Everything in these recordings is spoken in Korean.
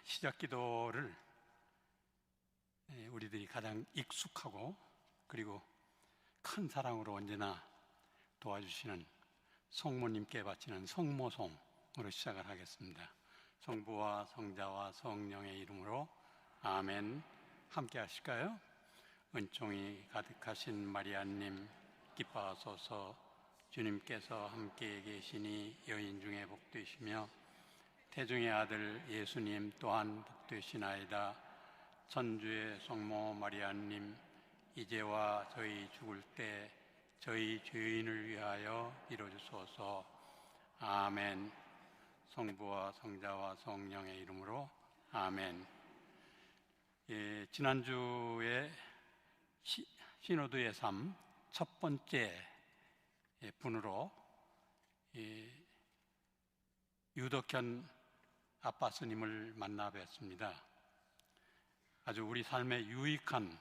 시작 기도를 우리들이 가장 익숙하고 그리고 큰 사랑으로 언제나 도와주시는 성모님께 바치는 성모송으로 시작을 하겠습니다. 성부와 성자와 성령의 이름으로 아멘. 함께 하실까요? 은총이 가득하신 마리아님 기뻐하소서. 주님께서 함께 계시니 여인 중에 복되시며 태중의 아들 예수님 또한 복되시나이다. 천주의 성모 마리아님 이제와 저희 죽을 때 저희 죄인을 위하여 빌어주소서. 아멘. 성부와 성자와 성령의 이름으로 아멘. 지난주에 시노드의 삶 첫 번째 분으로 유덕현 아빠 스님을 만나 뵀습니다. 아주 우리 삶에 유익한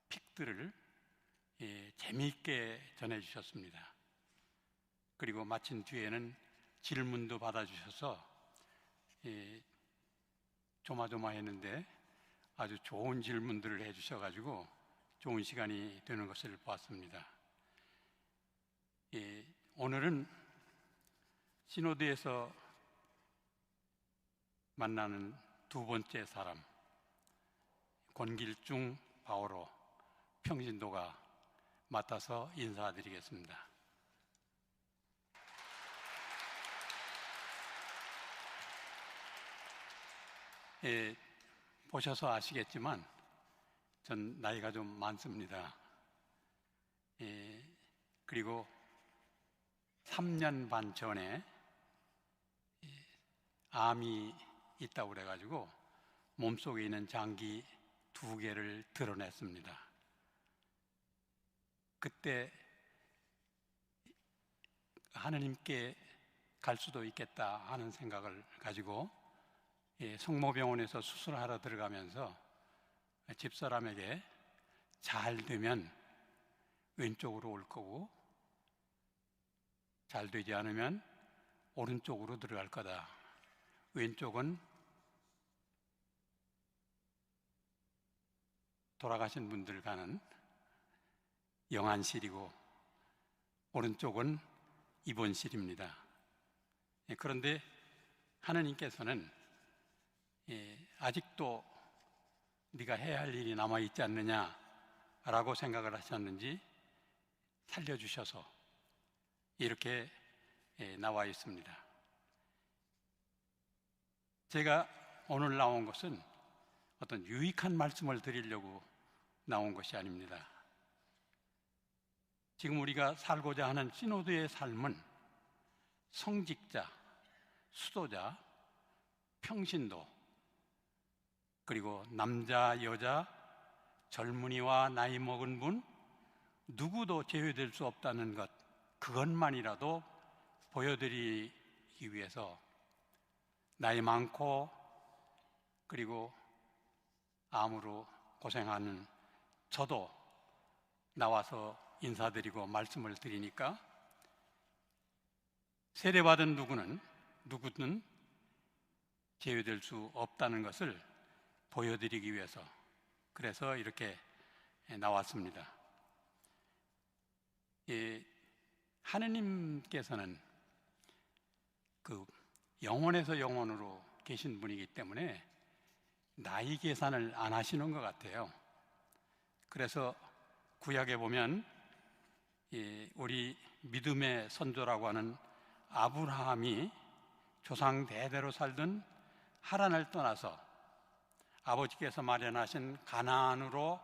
픽들을 재미있게 전해주셨습니다. 그리고 마친 뒤에는 질문도 받아주셔서 조마조마했는데 아주 좋은 질문들을 해주셔가지고 좋은 시간이 되는 것을 보았습니다. 오늘은 시노드에서 만나는 두 번째 사람, 권길중 바오로 평신도가 맡아서 인사드리겠습니다. 보셔서 아시겠지만 전 나이가 좀 많습니다. 그리고 3년 반 전에 암이 있다고 그래가지고 몸속에 있는 장기 2개를 드러냈습니다. 그때 하느님께 갈 수도 있겠다 하는 생각을 가지고 성모병원에서 수술하러 들어가면서 집사람에게 잘 되면 왼쪽으로 올 거고 잘 되지 않으면 오른쪽으로 들어갈 거다. 왼쪽은 돌아가신 분들 가는 영안실이고 오른쪽은 입원실입니다. 그런데 하느님께서는 아직도 네가 해야 할 일이 남아있지 않느냐라고 생각을 하셨는지 살려주셔서 이렇게 나와 있습니다. 제가 오늘 나온 것은 어떤 유익한 말씀을 드리려고 나온 것이 아닙니다. 지금 우리가 살고자 하는 시노드의 삶은 성직자, 수도자, 평신도, 그리고 남자, 여자, 젊은이와 나이 먹은 분 누구도 제외될 수 없다는 것, 그것만이라도 보여드리기 위해서 나이 많고 그리고 암으로 고생하는 저도 나와서 인사드리고 말씀을 드리니까 세례받은 누구든 제외될 수 없다는 것을 보여드리기 위해서 그래서 이렇게 나왔습니다. 하느님께서는 그 영원에서 영원으로 계신 분이기 때문에 나이 계산을 안 하시는 것 같아요. 그래서 구약에 보면 우리 믿음의 선조라고 하는 아브라함이 조상 대대로 살던 하란을 떠나서 아버지께서 마련하신 가나안으로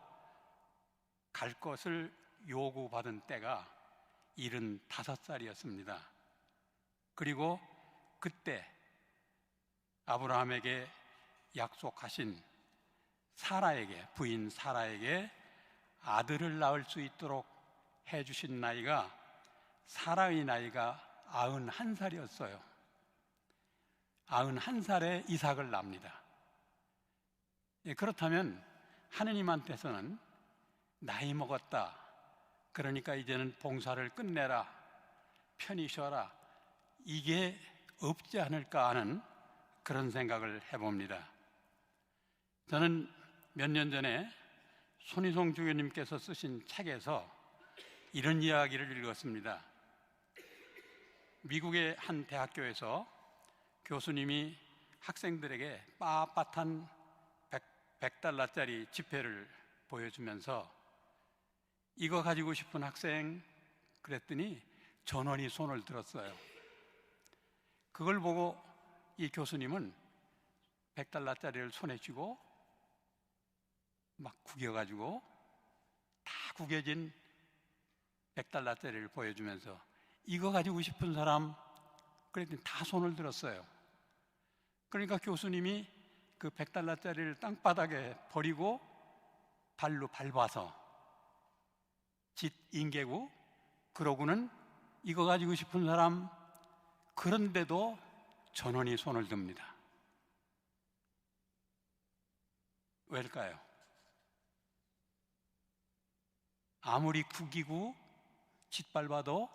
갈 것을 요구받은 때가 75살이었습니다. 그리고 그때 아브라함에게 약속하신 부인 사라에게 아들을 낳을 수 있도록 해주신 나이가 사라의 나이가 91살이었어요. 91살에 이삭을 낳습니다. 그렇다면 하느님한테서는 나이 먹었다, 그러니까 이제는 봉사를 끝내라, 편히 쉬어라, 이게 없지 않을까 하는 그런 생각을 해봅니다. 저는 몇 년 전에 손희송 주교님께서 쓰신 책에서 이런 이야기를 읽었습니다. 미국의 한 대학교에서 교수님이 학생들에게 빳빳한 100달러짜리 지폐를 보여주면서 이거 가지고 싶은 학생 그랬더니 전원이 손을 들었어요. 그걸 보고 이 교수님은 100달러짜리를 손에 쥐고 막 구겨가지고 다 구겨진 100달러짜리를 보여주면서 이거 가지고 싶은 사람 그랬더니 다 손을 들었어요. 그러니까 교수님이 그 100달러짜리를 땅바닥에 버리고 발로 밟아서 짓 인개고 그러고는 이거 가지고 싶은 사람 그런데도 전원이 손을 듭니다. 왜일까요? 아무리 구기고 짓밟아도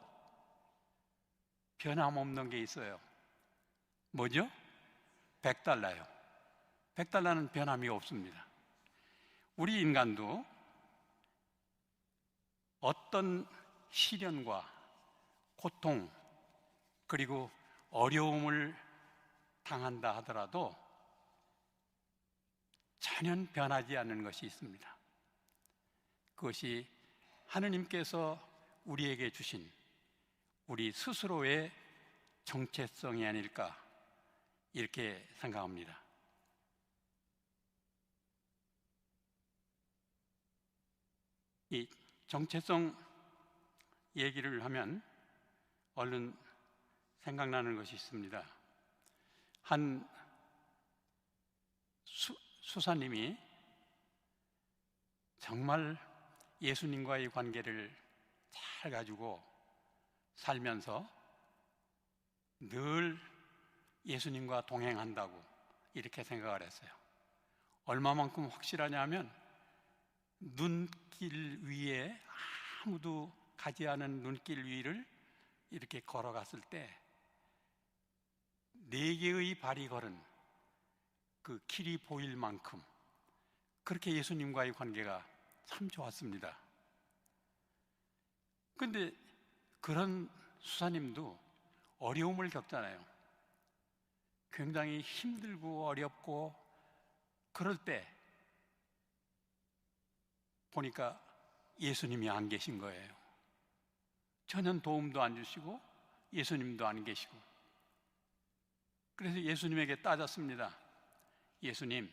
변함없는 게 있어요. 뭐죠? 100달러요. 100달러는 변함이 없습니다. 우리 인간도 어떤 시련과 고통 그리고 어려움을 당한다 하더라도 전혀 변하지 않는 것이 있습니다. 그것이 하느님께서 우리에게 주신 우리 스스로의 정체성이 아닐까 이렇게 생각합니다. 이 정체성 얘기를 하면 얼른 생각나는 것이 있습니다. 한 수사님이 정말 예수님과의 관계를 잘 가지고 살면서 늘 예수님과 동행한다고 이렇게 생각을 했어요. 얼마만큼 확실하냐 하면 눈길 위에 아무도 가지 않은 눈길 위를 이렇게 걸어갔을 때 4개의 발이 걸은 그 길이 보일 만큼 그렇게 예수님과의 관계가 참 좋았습니다. 그런데 그런 수사님도 어려움을 겪잖아요. 굉장히 힘들고 어렵고 그럴 때 보니까 예수님이 안 계신 거예요. 전혀 도움도 안 주시고 예수님도 안 계시고. 그래서 예수님에게 따졌습니다. 예수님,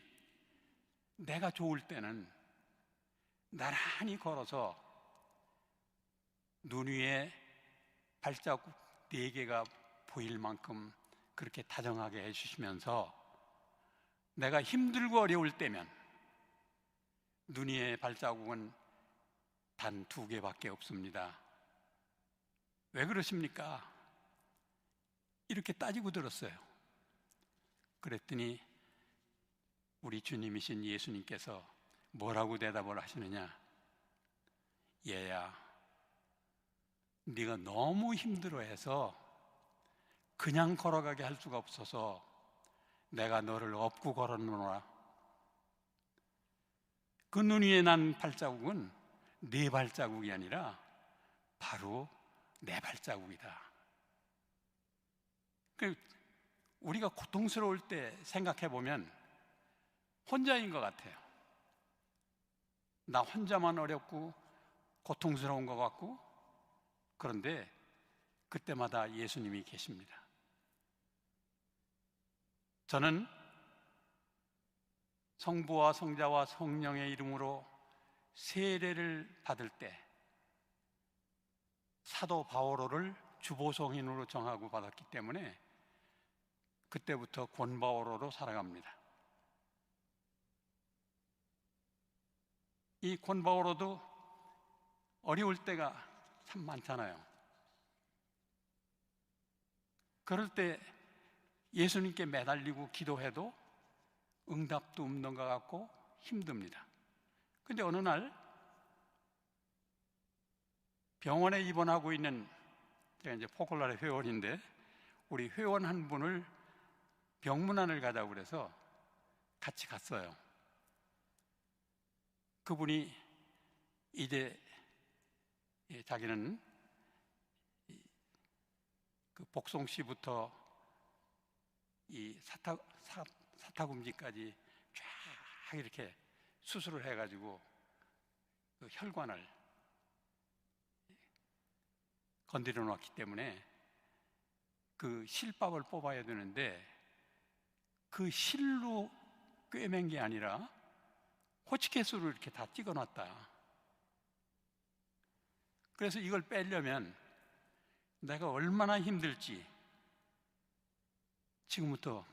내가 좋을 때는 나란히 걸어서 눈 위에 발자국 4개가 보일 만큼 그렇게 다정하게 해주시면서 내가 힘들고 어려울 때면 눈 위에 발자국은 단 2개밖에 없습니다. 왜 그러십니까? 이렇게 따지고 들었어요. 그랬더니 우리 주님이신 예수님께서 뭐라고 대답을 하시느냐? 얘야, 네가 너무 힘들어해서 그냥 걸어가게 할 수가 없어서 내가 너를 업고 걸어놓으라. 그 눈 위에 난 발자국은 네 발자국이 아니라 바로 내 발자국이다. 우리가 고통스러울 때 생각해 보면 혼자인 것 같아요. 나 혼자만 어렵고 고통스러운 것 같고, 그런데 그때마다 예수님이 계십니다. 저는 성부와 성자와 성령의 이름으로 세례를 받을 때 사도 바오로를 주보성인으로 정하고 받았기 때문에 그때부터 권바오로로 살아갑니다. 이 권바오로도 어려울 때가 참 많잖아요. 그럴 때 예수님께 매달리고 기도해도 응답도 없는 것 같고 힘듭니다. 그런데 어느 날 병원에 입원하고 있는, 제가 이제 포콜라의 회원인데 우리 회원 한 분을 병문안을 가자고 그래서 같이 갔어요. 그분이 이제 자기는 그 복송씨부터 이 사타구니까지 쫙 이렇게 수술을 해가지고 그 혈관을 건드려 놓았기 때문에 그 실밥을 뽑아야 되는데 그 실로 꿰맨 게 아니라 호치케스로 이렇게 다 찍어 놨다. 그래서 이걸 빼려면 내가 얼마나 힘들지 지금부터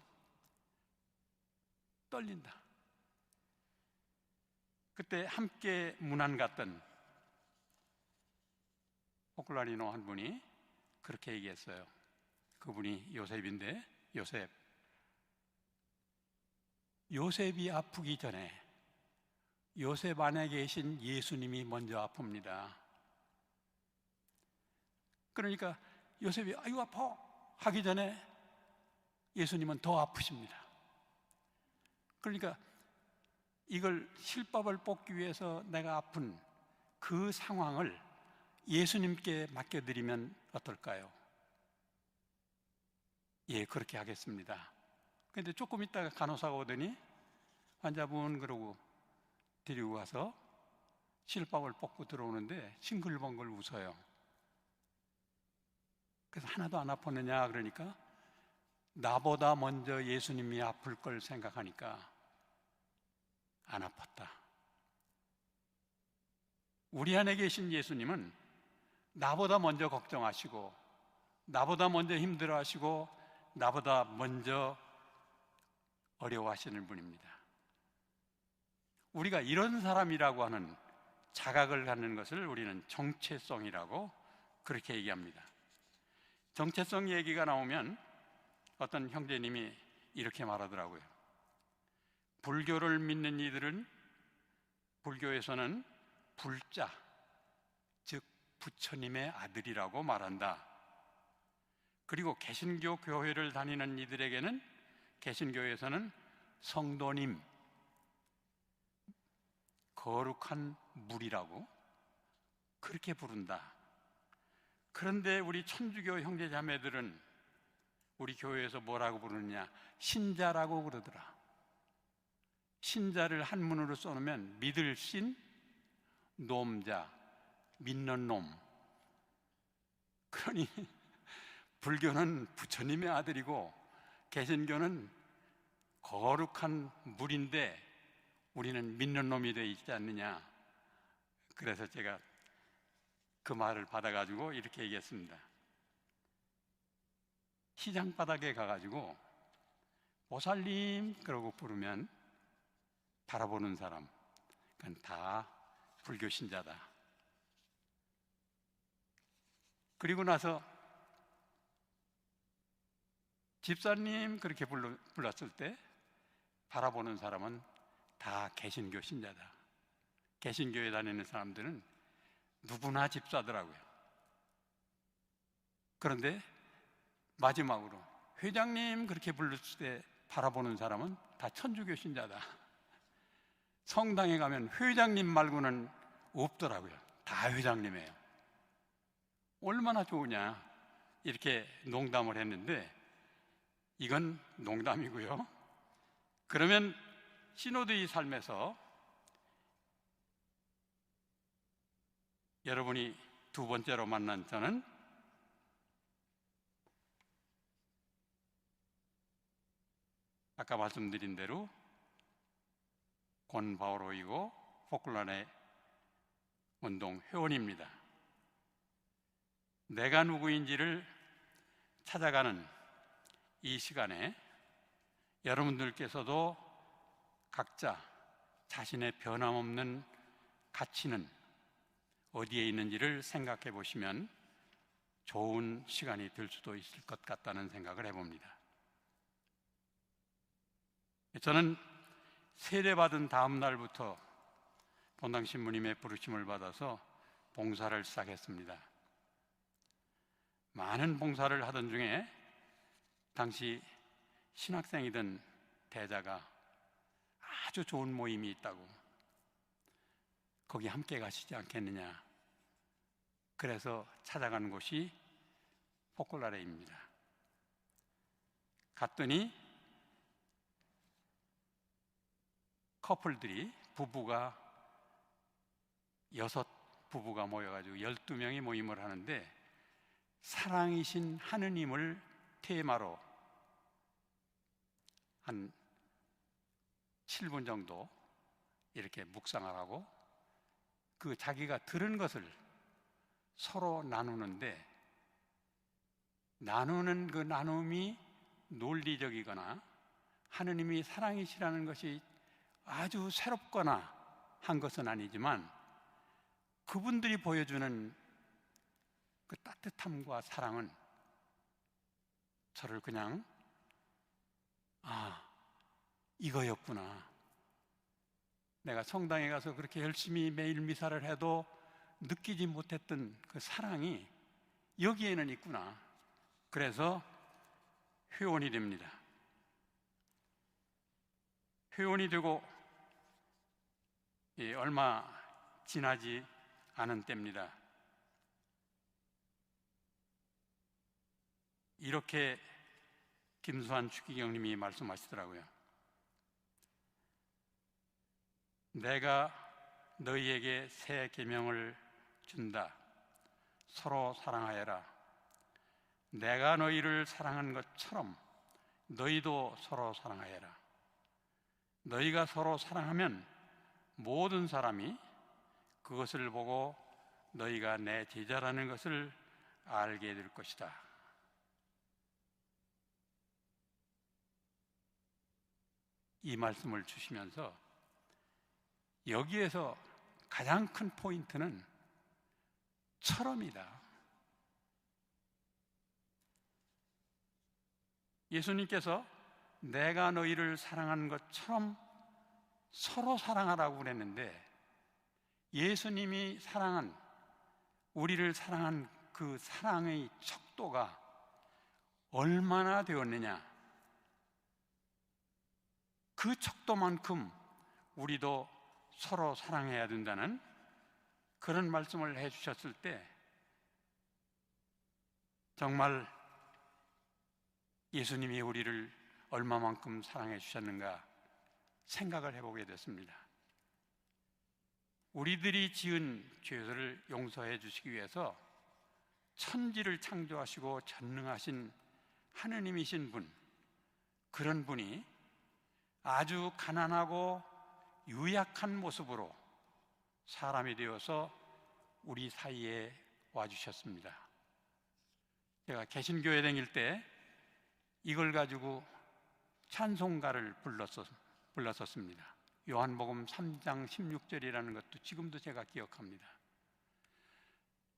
떨린다. 그때 함께 문안 갔던 포클라리노 한 분이 그렇게 얘기했어요. 그분이 요셉인데, 요셉이 아프기 전에 요셉 안에 계신 예수님이 먼저 아픕니다. 그러니까 요셉이 아이고 아파 하기 전에 예수님은 더 아프십니다. 그러니까 이걸 실밥을 뽑기 위해서 내가 아픈 그 상황을 예수님께 맡겨드리면 어떨까요? 예, 그렇게 하겠습니다. 그런데 조금 있다가 간호사가 오더니 환자분 그러고 데리고 가서 실밥을 뽑고 들어오는데 싱글벙글 웃어요. 그래서 하나도 안 아팠느냐 그러니까 나보다 먼저 예수님이 아플 걸 생각하니까 안 아팠다. 우리 안에 계신 예수님은 나보다 먼저 걱정하시고 나보다 먼저 힘들어하시고 나보다 먼저 어려워하시는 분입니다. 우리가 이런 사람이라고 하는 자각을 갖는 것을 우리는 정체성이라고 그렇게 얘기합니다. 정체성 얘기가 나오면 어떤 형제님이 이렇게 말하더라고요. 불교를 믿는 이들은 불교에서는 불자, 즉 부처님의 아들이라고 말한다. 그리고 개신교 교회를 다니는 이들에게는 개신교에서는 성도님, 거룩한 물이라고 그렇게 부른다. 그런데 우리 천주교 형제자매들은 우리 교회에서 뭐라고 부르느냐? 신자라고 그러더라. 신자를 한문으로 써놓으면 믿을 신, 놈자, 믿는 놈. 그러니 불교는 부처님의 아들이고 개신교는 거룩한 물인데 우리는 믿는 놈이 되어 있지 않느냐. 그래서 제가 그 말을 받아가지고 이렇게 얘기했습니다. 시장 바닥에 가가지고 보살님 그러고 부르면 바라보는 사람, 그건 다 불교 신자다. 그리고 나서 집사님 그렇게 불렀을 때 바라보는 사람은 다 개신교 신자다. 개신교에 다니는 사람들은 누구나 집사더라고요. 그런데 마지막으로 회장님 그렇게 불렀을 때 바라보는 사람은 다 천주교 신자다. 성당에 가면 회장님 말고는 없더라고요. 다 회장님이에요. 얼마나 좋으냐 이렇게 농담을 했는데 이건 농담이고요. 그러면 시노드의 삶에서 여러분이 두 번째로 만난 저는 아까 말씀드린 대로 권 바오로이고 포클란의 운동 회원입니다. 내가 누구인지를 찾아가는 이 시간에 여러분들께서도 각자 자신의 변함없는 가치는 어디에 있는지를 생각해 보시면 좋은 시간이 될 수도 있을 것 같다는 생각을 해봅니다. 저는 세례받은 다음 날부터 본당 신부님의 부르심을 받아서 봉사를 시작했습니다. 많은 봉사를 하던 중에 당시 신학생이던 대자가 아주 좋은 모임이 있다고 거기 함께 가시지 않겠느냐. 그래서 찾아간 곳이 포콜라레입니다. 갔더니 커플들이, 부부가 6부부가 모여가지고 12명이 모임을 하는데, 사랑이신 하느님을 테마로 한 7분 정도 이렇게 묵상을 하고, 그 자기가 들은 것을 서로 나누는데, 나누는 그 나눔이 논리적이거나 하느님이 사랑이시라는 것이 아주 새롭거나 한 것은 아니지만, 그분들이 보여주는 그 따뜻함과 사랑은 저를 그냥 이거였구나. 내가 성당에 가서 그렇게 열심히 매일 미사를 해도 느끼지 못했던 그 사랑이 여기에는 있구나. 그래서 회원이 됩니다. 회원이 되고 얼마 지나지 않은 때입니다. 이렇게 김수환 추기경님이 말씀하시더라고요. 내가 너희에게 새 계명을 준다. 서로 사랑하여라. 내가 너희를 사랑한 것처럼 너희도 서로 사랑하여라. 너희가 서로 사랑하면 모든 사람이 그것을 보고 너희가 내 제자라는 것을 알게 될 것이다. 이 말씀을 주시면서 여기에서 가장 큰 포인트는 처럼이다. 예수님께서 내가 너희를 사랑한 것처럼 서로 사랑하라고 그랬는데, 예수님이 사랑한, 우리를 사랑한 그 사랑의 척도가 얼마나 되었느냐, 그 척도만큼 우리도 서로 사랑해야 된다는 그런 말씀을 해주셨을 때, 정말 예수님이 우리를 얼마만큼 사랑해 주셨는가 생각을 해보게 됐습니다. 우리들이 지은 죄를 용서해 주시기 위해서 천지를 창조하시고 전능하신 하느님이신 분, 그런 분이 아주 가난하고 유약한 모습으로 사람이 되어서 우리 사이에 와주셨습니다. 제가 개신교회 다닐 때 이걸 가지고 찬송가를 불렀었습니다. 요한복음 3장 16절이라는 것도 지금도 제가 기억합니다.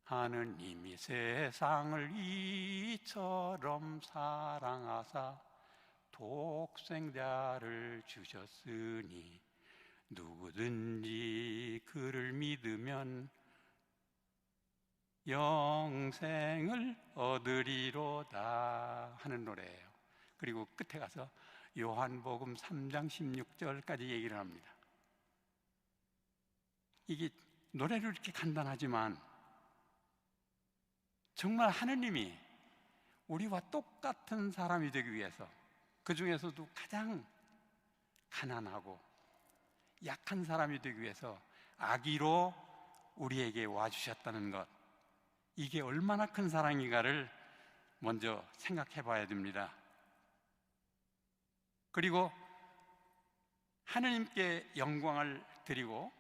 하느님이 세상을 이처럼 사랑하사 독생자를 주셨으니 누구든지 그를 믿으면 영생을 얻으리로다 하는 노래예요. 그리고 끝에 가서 요한복음 3장 16절까지 얘기를 합니다. 이게 노래로 이렇게 간단하지만 정말 하느님이 우리와 똑같은 사람이 되기 위해서, 그 중에서도 가장 가난하고 약한 사람이 되기 위해서 아기로 우리에게 와주셨다는 것, 이게 얼마나 큰 사랑인가를 먼저 생각해 봐야 됩니다. 그리고 하느님께 영광을 드리고,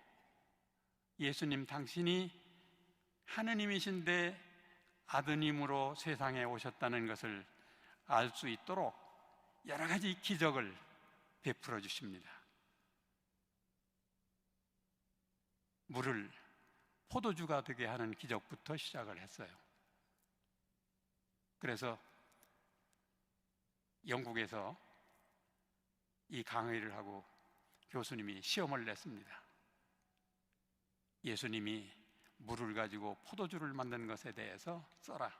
예수님 당신이 하느님이신데 아드님으로 세상에 오셨다는 것을 알 수 있도록 여러 가지 기적을 베풀어 주십니다. 물을 포도주가 되게 하는 기적부터 시작을 했어요. 그래서 영국에서 이 강의를 하고 교수님이 시험을 냈습니다. 예수님이 물을 가지고 포도주를 만드는 것에 대해서 써라.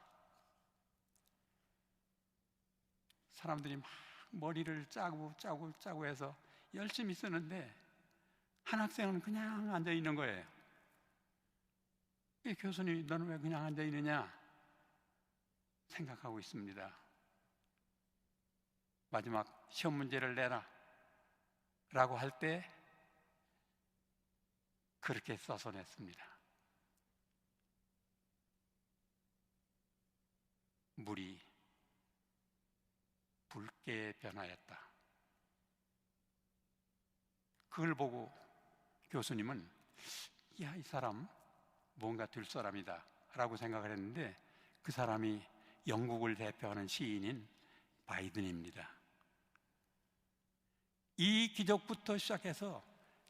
사람들이 막 머리를 짜고 해서 열심히 쓰는데 한 학생은 그냥 앉아 있는 거예요. 교수님, 너는 왜 그냥 앉아 있느냐 생각하고 있습니다. 마지막 시험 문제를 내라 라고 할 때 그렇게 써서 냈습니다. 물이 붉게 변하였다. 그걸 보고 교수님은 야, 이 사람 뭔가 될 사람이다 라고 생각을 했는데, 그 사람이 영국을 대표하는 시인인 바이든입니다. 이 기적부터 시작해서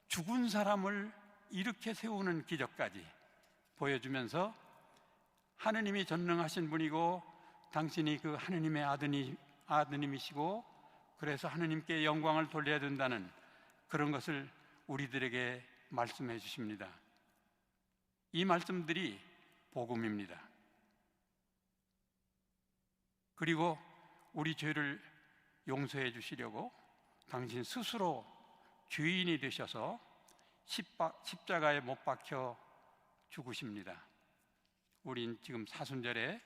죽은 사람을 이렇게 세우는 기적까지 보여주면서 하느님이 전능하신 분이고 당신이 그 하느님의 아드님이시고 그래서 하느님께 영광을 돌려야 된다는 그런 것을 우리들에게 말씀해 주십니다. 이 말씀들이 복음입니다. 그리고 우리 죄를 용서해 주시려고 당신 스스로 죄인이 되셔서 십자가에 못 박혀 죽으십니다. 우린 지금 사순절에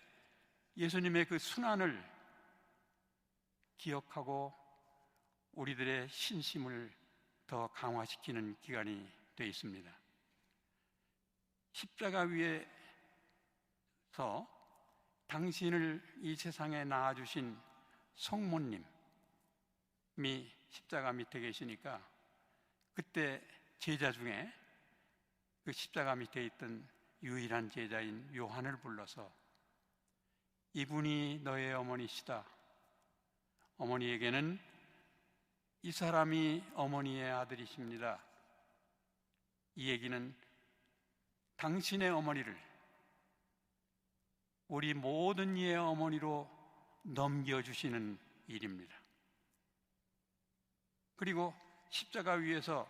예수님의 그 순환을 기억하고 우리들의 신심을 더 강화시키는 기간이 되어 있습니다. 십자가 위에서 당신을 이 세상에 낳아주신 성모님이 십자가 밑에 계시니까 그때 제자 중에 그 십자가 밑에 있던 유일한 제자인 요한을 불러서 이분이 너의 어머니시다. 어머니에게는 이 사람이 어머니의 아들이십니다. 이 얘기는 당신의 어머니를 우리 모든 이의 어머니로 넘겨주시는 일입니다. 그리고 십자가 위에서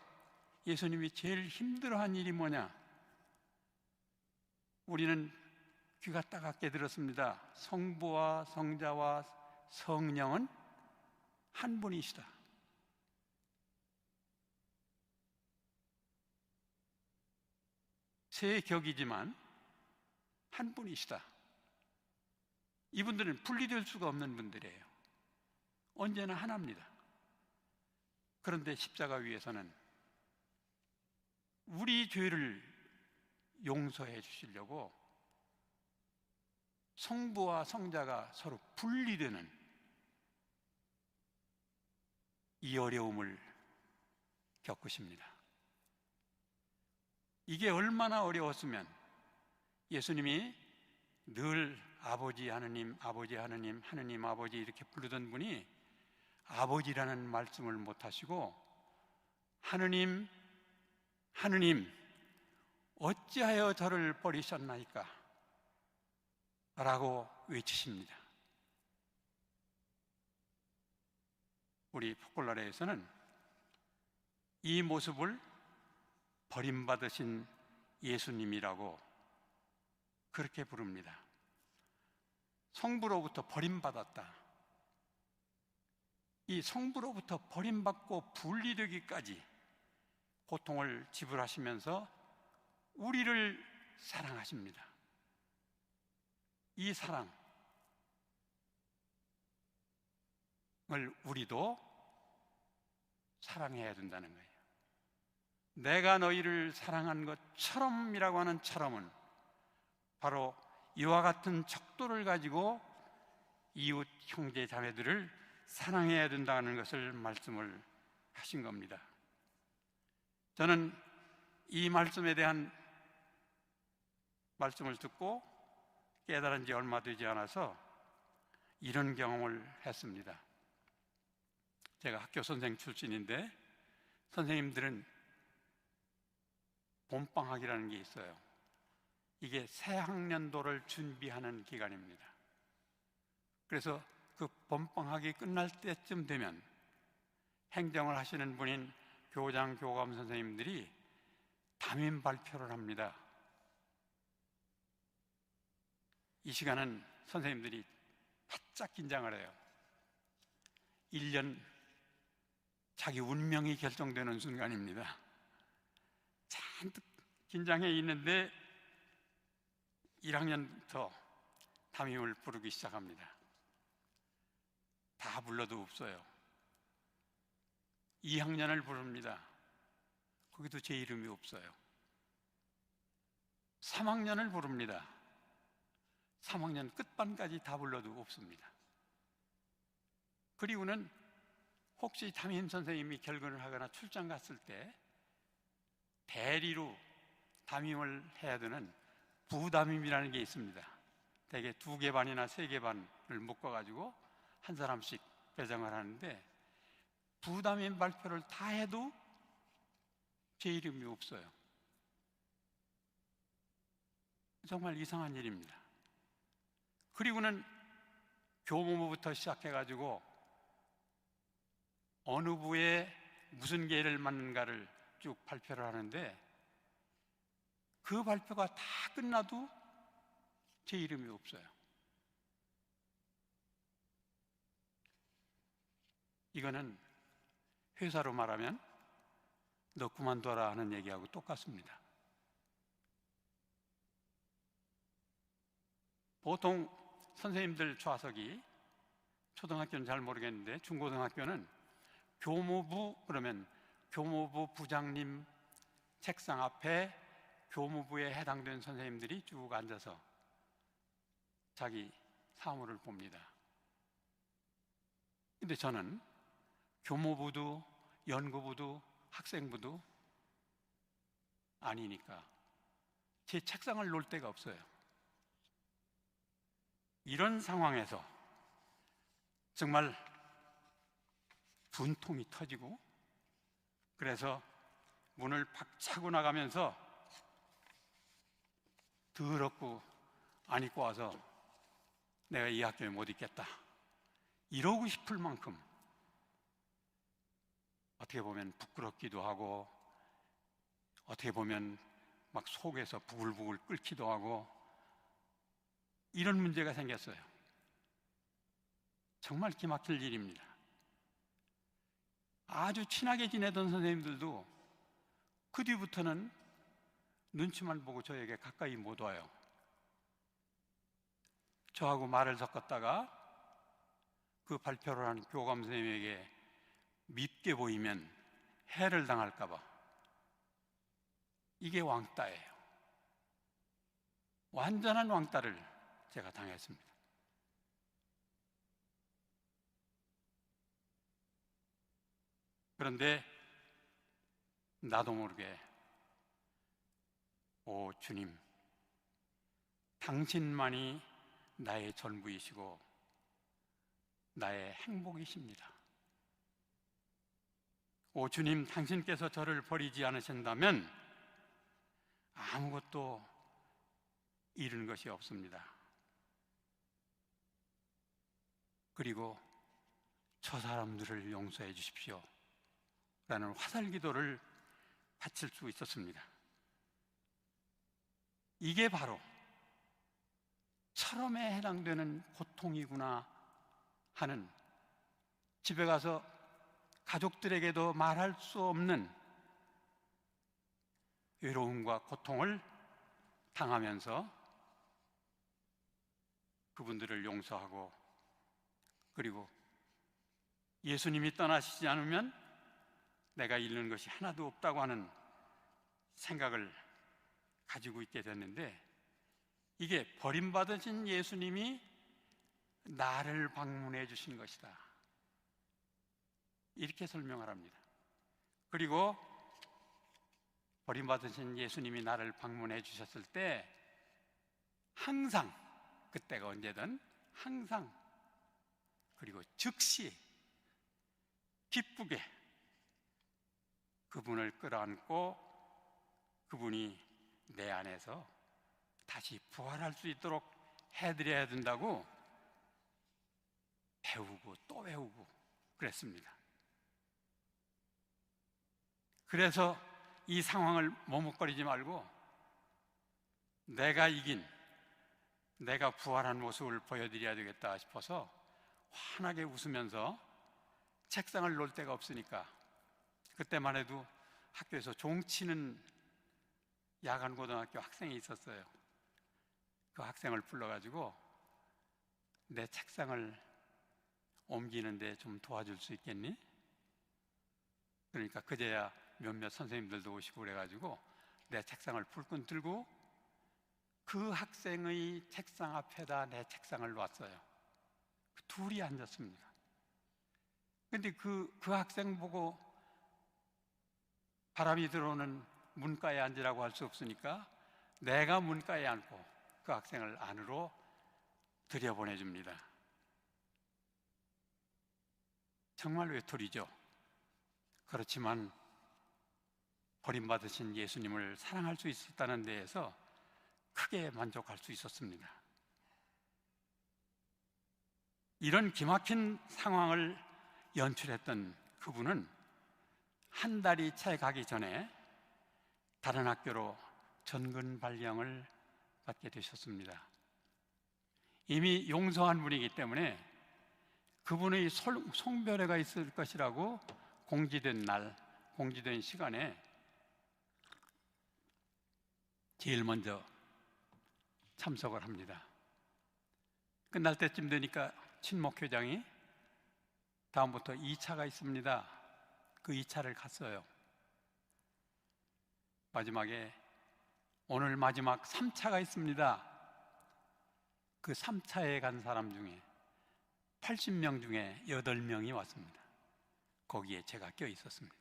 예수님이 제일 힘들어한 일이 뭐냐? 우리는 귀가 따갑게 들었습니다. 성부와 성자와 성령은 한 분이시다. 세 격이지만 한 분이시다. 이분들은 분리될 수가 없는 분들이에요. 언제나 하나입니다. 그런데 십자가 위에서는 우리 죄를 용서해 주시려고 성부와 성자가 서로 분리되는 이 어려움을 겪으십니다. 이게 얼마나 어려웠으면 예수님이 늘 아버지 하느님, 아버지 하느님, 하느님 아버지 이렇게 부르던 분이 아버지라는 말씀을 못하시고 하느님, 하느님 어찌하여 저를 버리셨나이까? 라고 외치십니다. 우리 포콜라레에서는 이 모습을 버림받으신 예수님이라고 그렇게 부릅니다. 성부로부터 버림받았다. 이 성부로부터 버림받고 분리되기까지 고통을 지불하시면서 우리를 사랑하십니다. 이 사랑을 우리도 사랑해야 된다는 거예요. 내가 너희를 사랑한 것처럼이라고 하는 처럼은 바로 이와 같은 척도를 가지고 이웃 형제 자매들을 사랑해야 된다는 것을 말씀을 하신 겁니다. 저는 이 말씀에 대한 말씀을 듣고 깨달은 지 얼마 되지 않아서 이런 경험을 했습니다. 제가 학교 선생 출신인데 선생님들은 봄방학이라는 게 있어요. 이게 새 학년도를 준비하는 기간입니다. 그래서 그 봄방학이 끝날 때쯤 되면 행정을 하시는 분인 교장, 교감 선생님들이 담임 발표를 합니다. 이 시간은 선생님들이 바짝 긴장을 해요. 1년 자기 운명이 결정되는 순간입니다. 잔뜩 긴장해 있는데 1학년부터 담임을 부르기 시작합니다. 다 불러도 없어요. 2학년을 부릅니다. 거기도 제 이름이 없어요. 3학년을 부릅니다. 3학년 끝반까지 다 불러도 없습니다. 그리고는 혹시 담임 선생님이 결근을 하거나 출장 갔을 때 대리로 담임을 해야 되는 부담임이라는 게 있습니다. 대개 2개 반이나 3개 반을 묶어가지고 한 사람씩 배정을 하는데, 부담임 발표를 다 해도 제 이름이 없어요. 정말 이상한 일입니다. 그리고는 교무부부터 시작해가지고 어느 부에 무슨 계를 맡는가를 쭉 발표를 하는데, 그 발표가 다 끝나도 제 이름이 없어요. 이거는 회사로 말하면 너 그만둬라 하는 얘기하고 똑같습니다. 보통 선생님들 좌석이, 초등학교는 잘 모르겠는데 중고등학교는 교무부 그러면 교무부 부장님 책상 앞에 교무부에 해당된 선생님들이 쭉 앉아서 자기 사무를 봅니다. 근데 저는 교무부도 연구부도 학생부도 아니니까 제 책상을 놓을 데가 없어요. 이런 상황에서 정말 분통이 터지고, 그래서 문을 박차고 나가면서 더럽고 안 입고 와서 내가 이 학교에 못 있겠다 이러고 싶을 만큼 어떻게 보면 부끄럽기도 하고, 어떻게 보면 막 속에서 부글부글 끓기도 하고, 이런 문제가 생겼어요. 정말 기막힐 일입니다. 아주 친하게 지내던 선생님들도 그 뒤부터는 눈치만 보고 저에게 가까이 못 와요. 저하고 말을 섞었다가 그 발표를 한 교감 선생님에게 밉게 보이면 해를 당할까 봐. 이게 왕따예요. 완전한 왕따를 제가 당했습니다. 그런데 나도 모르게 오 주님, 당신만이 나의 전부이시고 나의 행복이십니다. 오 주님, 당신께서 저를 버리지 않으신다면 아무것도 잃은 것이 없습니다. 그리고 저 사람들을 용서해 주십시오 라는 화살 기도를 바칠 수 있었습니다. 이게 바로 철험에 해당되는 고통이구나 하는, 집에 가서 가족들에게도 말할 수 없는 외로움과 고통을 당하면서 그분들을 용서하고, 그리고 예수님이 떠나시지 않으면 내가 잃는 것이 하나도 없다고 하는 생각을 가지고 있게 됐는데, 이게 버림받으신 예수님이 나를 방문해 주신 것이다 이렇게 설명을 합니다. 그리고 버림받으신 예수님이 나를 방문해 주셨을 때 항상, 그때가 언제든 항상, 그리고 즉시 기쁘게 그분을 끌어안고 그분이 내 안에서 다시 부활할 수 있도록 해드려야 된다고 배우고 또 배우고 그랬습니다. 그래서 이 상황을 머뭇거리지 말고 내가 이긴, 내가 부활한 모습을 보여드려야 되겠다 싶어서 환하게 웃으면서, 책상을 놓을 데가 없으니까 그때만 해도 학교에서 종치는 야간고등학교 학생이 있었어요. 그 학생을 불러가지고 내 책상을 옮기는데 좀 도와줄 수 있겠니? 그러니까 그제야 몇몇 선생님들도 오시고 그래가지고 내 책상을 불끈 들고 그 학생의 책상 앞에다 내 책상을 놨어요. 둘이 앉았습니다. 근데 그 학생 보고 바람이 들어오는 문가에 앉으라고 할 수 없으니까 내가 문가에 앉고 그 학생을 안으로 들여보내줍니다. 정말 외톨이죠. 그렇지만 버림받으신 예수님을 사랑할 수 있었다는 데에서 크게 만족할 수 있었습니다. 이런 기막힌 상황을 연출했던 그분은 한 달이 채 가기 전에 다른 학교로 전근 발령을 받게 되셨습니다. 이미 용서한 분이기 때문에 그분의 송별회가 있을 것이라고 공지된 날, 공지된 시간에 제일 먼저 참석을 합니다. 끝날 때쯤 되니까 친목회장이 다음부터 2차가 있습니다. 그 2차를 갔어요. 마지막에 오늘 마지막 3차가 있습니다. 그 3차에 간 사람 중에 80명 중에 8명이 왔습니다. 거기에 제가 껴 있었습니다.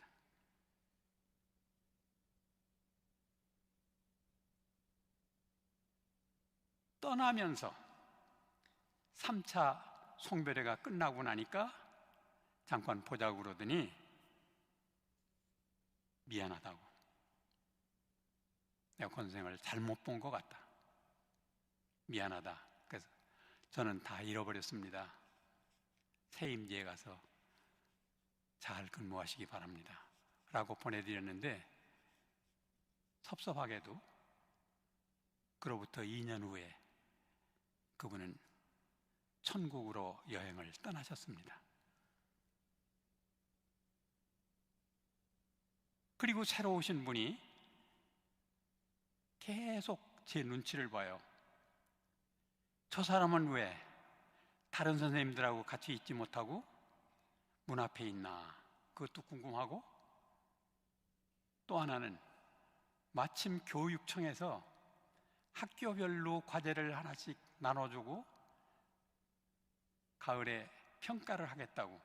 떠나면서 3차 송별회가 끝나고 나니까 잠깐 보자고 그러더니 미안하다고, 내가 권생을 잘못 본 것 같다, 미안하다. 그래서 저는 다 잃어버렸습니다. 새 임지에 가서 잘 근무하시기 바랍니다 라고 보내드렸는데, 섭섭하게도 그로부터 2년 후에 그분은 천국으로 여행을 떠나셨습니다. 그리고 새로 오신 분이 계속 제 눈치를 봐요. 저 사람은 왜 다른 선생님들하고 같이 있지 못하고 문 앞에 있나, 그것도 궁금하고, 또 하나는 마침 교육청에서 학교별로 과제를 하나씩 나눠주고 가을에 평가를 하겠다고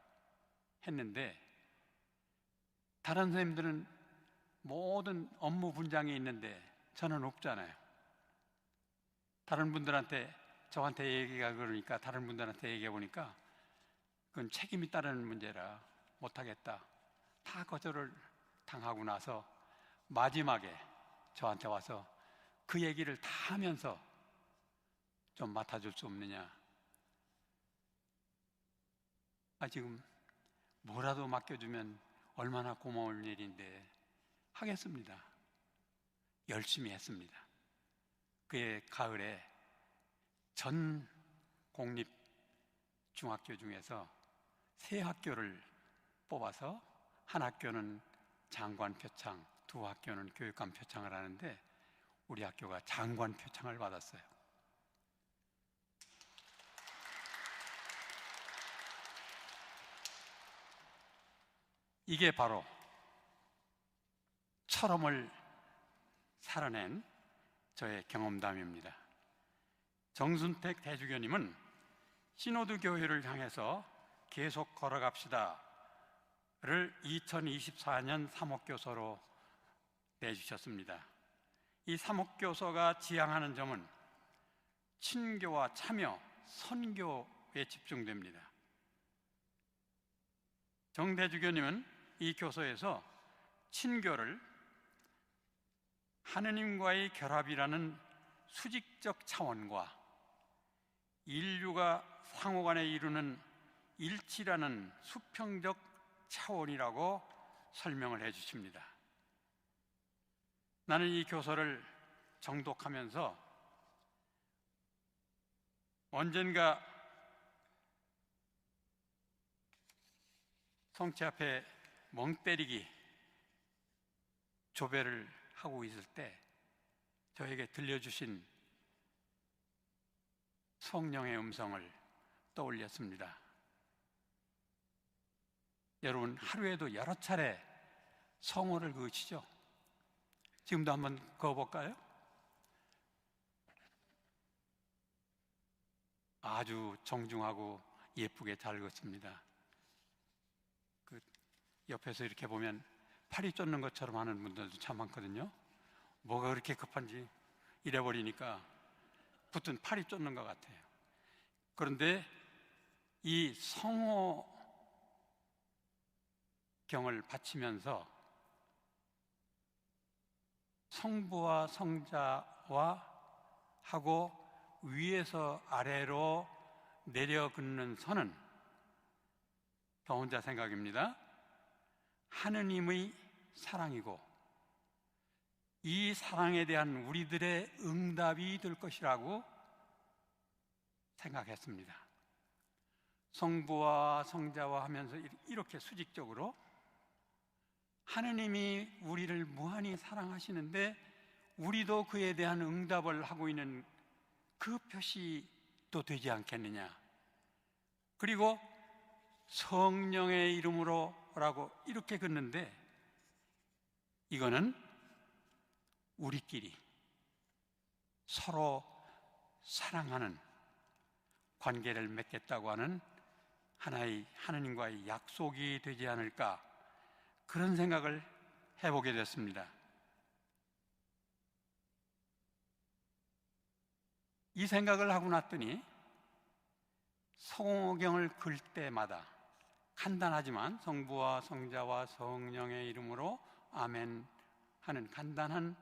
했는데, 다른 선생님들은 모든 업무 분장이 있는데 저는 없잖아요. 다른 분들한테, 저한테 얘기가 그러니까 다른 분들한테 얘기해 보니까 그건 책임이 따르는 문제라 못하겠다, 다 거절을 당하고 나서 마지막에 저한테 와서 그 얘기를 다 하면서 좀 맡아줄 수 없느냐. 지금 뭐라도 맡겨주면 얼마나 고마울 일인데 하겠습니다. 열심히 했습니다. 그해 가을에 전 공립 중학교 중에서 3학교를 뽑아서 한 학교는 장관 표창, 2학교는 교육감 표창을 하는데 우리 학교가 장관 표창을 받았어요. 이게 바로 철험을 살아낸 저의 경험담입니다. 정순택 대주교님은 시노드 교회를 향해서 계속 걸어갑시다를 2024년 사목교서로 내주셨습니다. 이 사목교서가 지향하는 점은 친교와 참여, 선교에 집중됩니다. 정 대주교님은 이 교서에서 친교를 하느님과의 결합이라는 수직적 차원과 인류가 상호간에 이루는 일치라는 수평적 차원이라고 설명을 해 주십니다. 나는 이 교서를 정독하면서 언젠가 성체 앞에 멍 때리기 조배를 하고 있을 때 저에게 들려주신 성령의 음성을 떠올렸습니다. 여러분, 하루에도 여러 차례 성호를 그으시죠? 지금도 한번 그어볼까요? 아주 정중하고 예쁘게 잘 그었습니다. 그 옆에서 이렇게 보면 팔이 쫓는 것처럼 하는 분들도 참 많거든요. 뭐가 그렇게 급한지 이래버리니까 붙은 팔이 쫓는 것 같아요. 그런데 이 성호경을 바치면서 성부와 성자와 하고 위에서 아래로 내려 긋는 선은, 저 혼자 생각입니다, 하느님의 사랑이고 이 사랑에 대한 우리들의 응답이 될 것이라고 생각했습니다. 성부와 성자와 하면서 이렇게 수직적으로 하느님이 우리를 무한히 사랑하시는데 우리도 그에 대한 응답을 하고 있는 그 표시도 되지 않겠느냐. 그리고 성령의 이름으로라고 이렇게 긋는데, 이거는 우리끼리 서로 사랑하는 관계를 맺겠다고 하는 하나의 하느님과의 약속이 되지 않을까, 그런 생각을 해보게 됐습니다. 이 생각을 하고 났더니 성호경을 글 때마다 간단하지만 성부와 성자와 성령의 이름으로 아멘 하는 간단한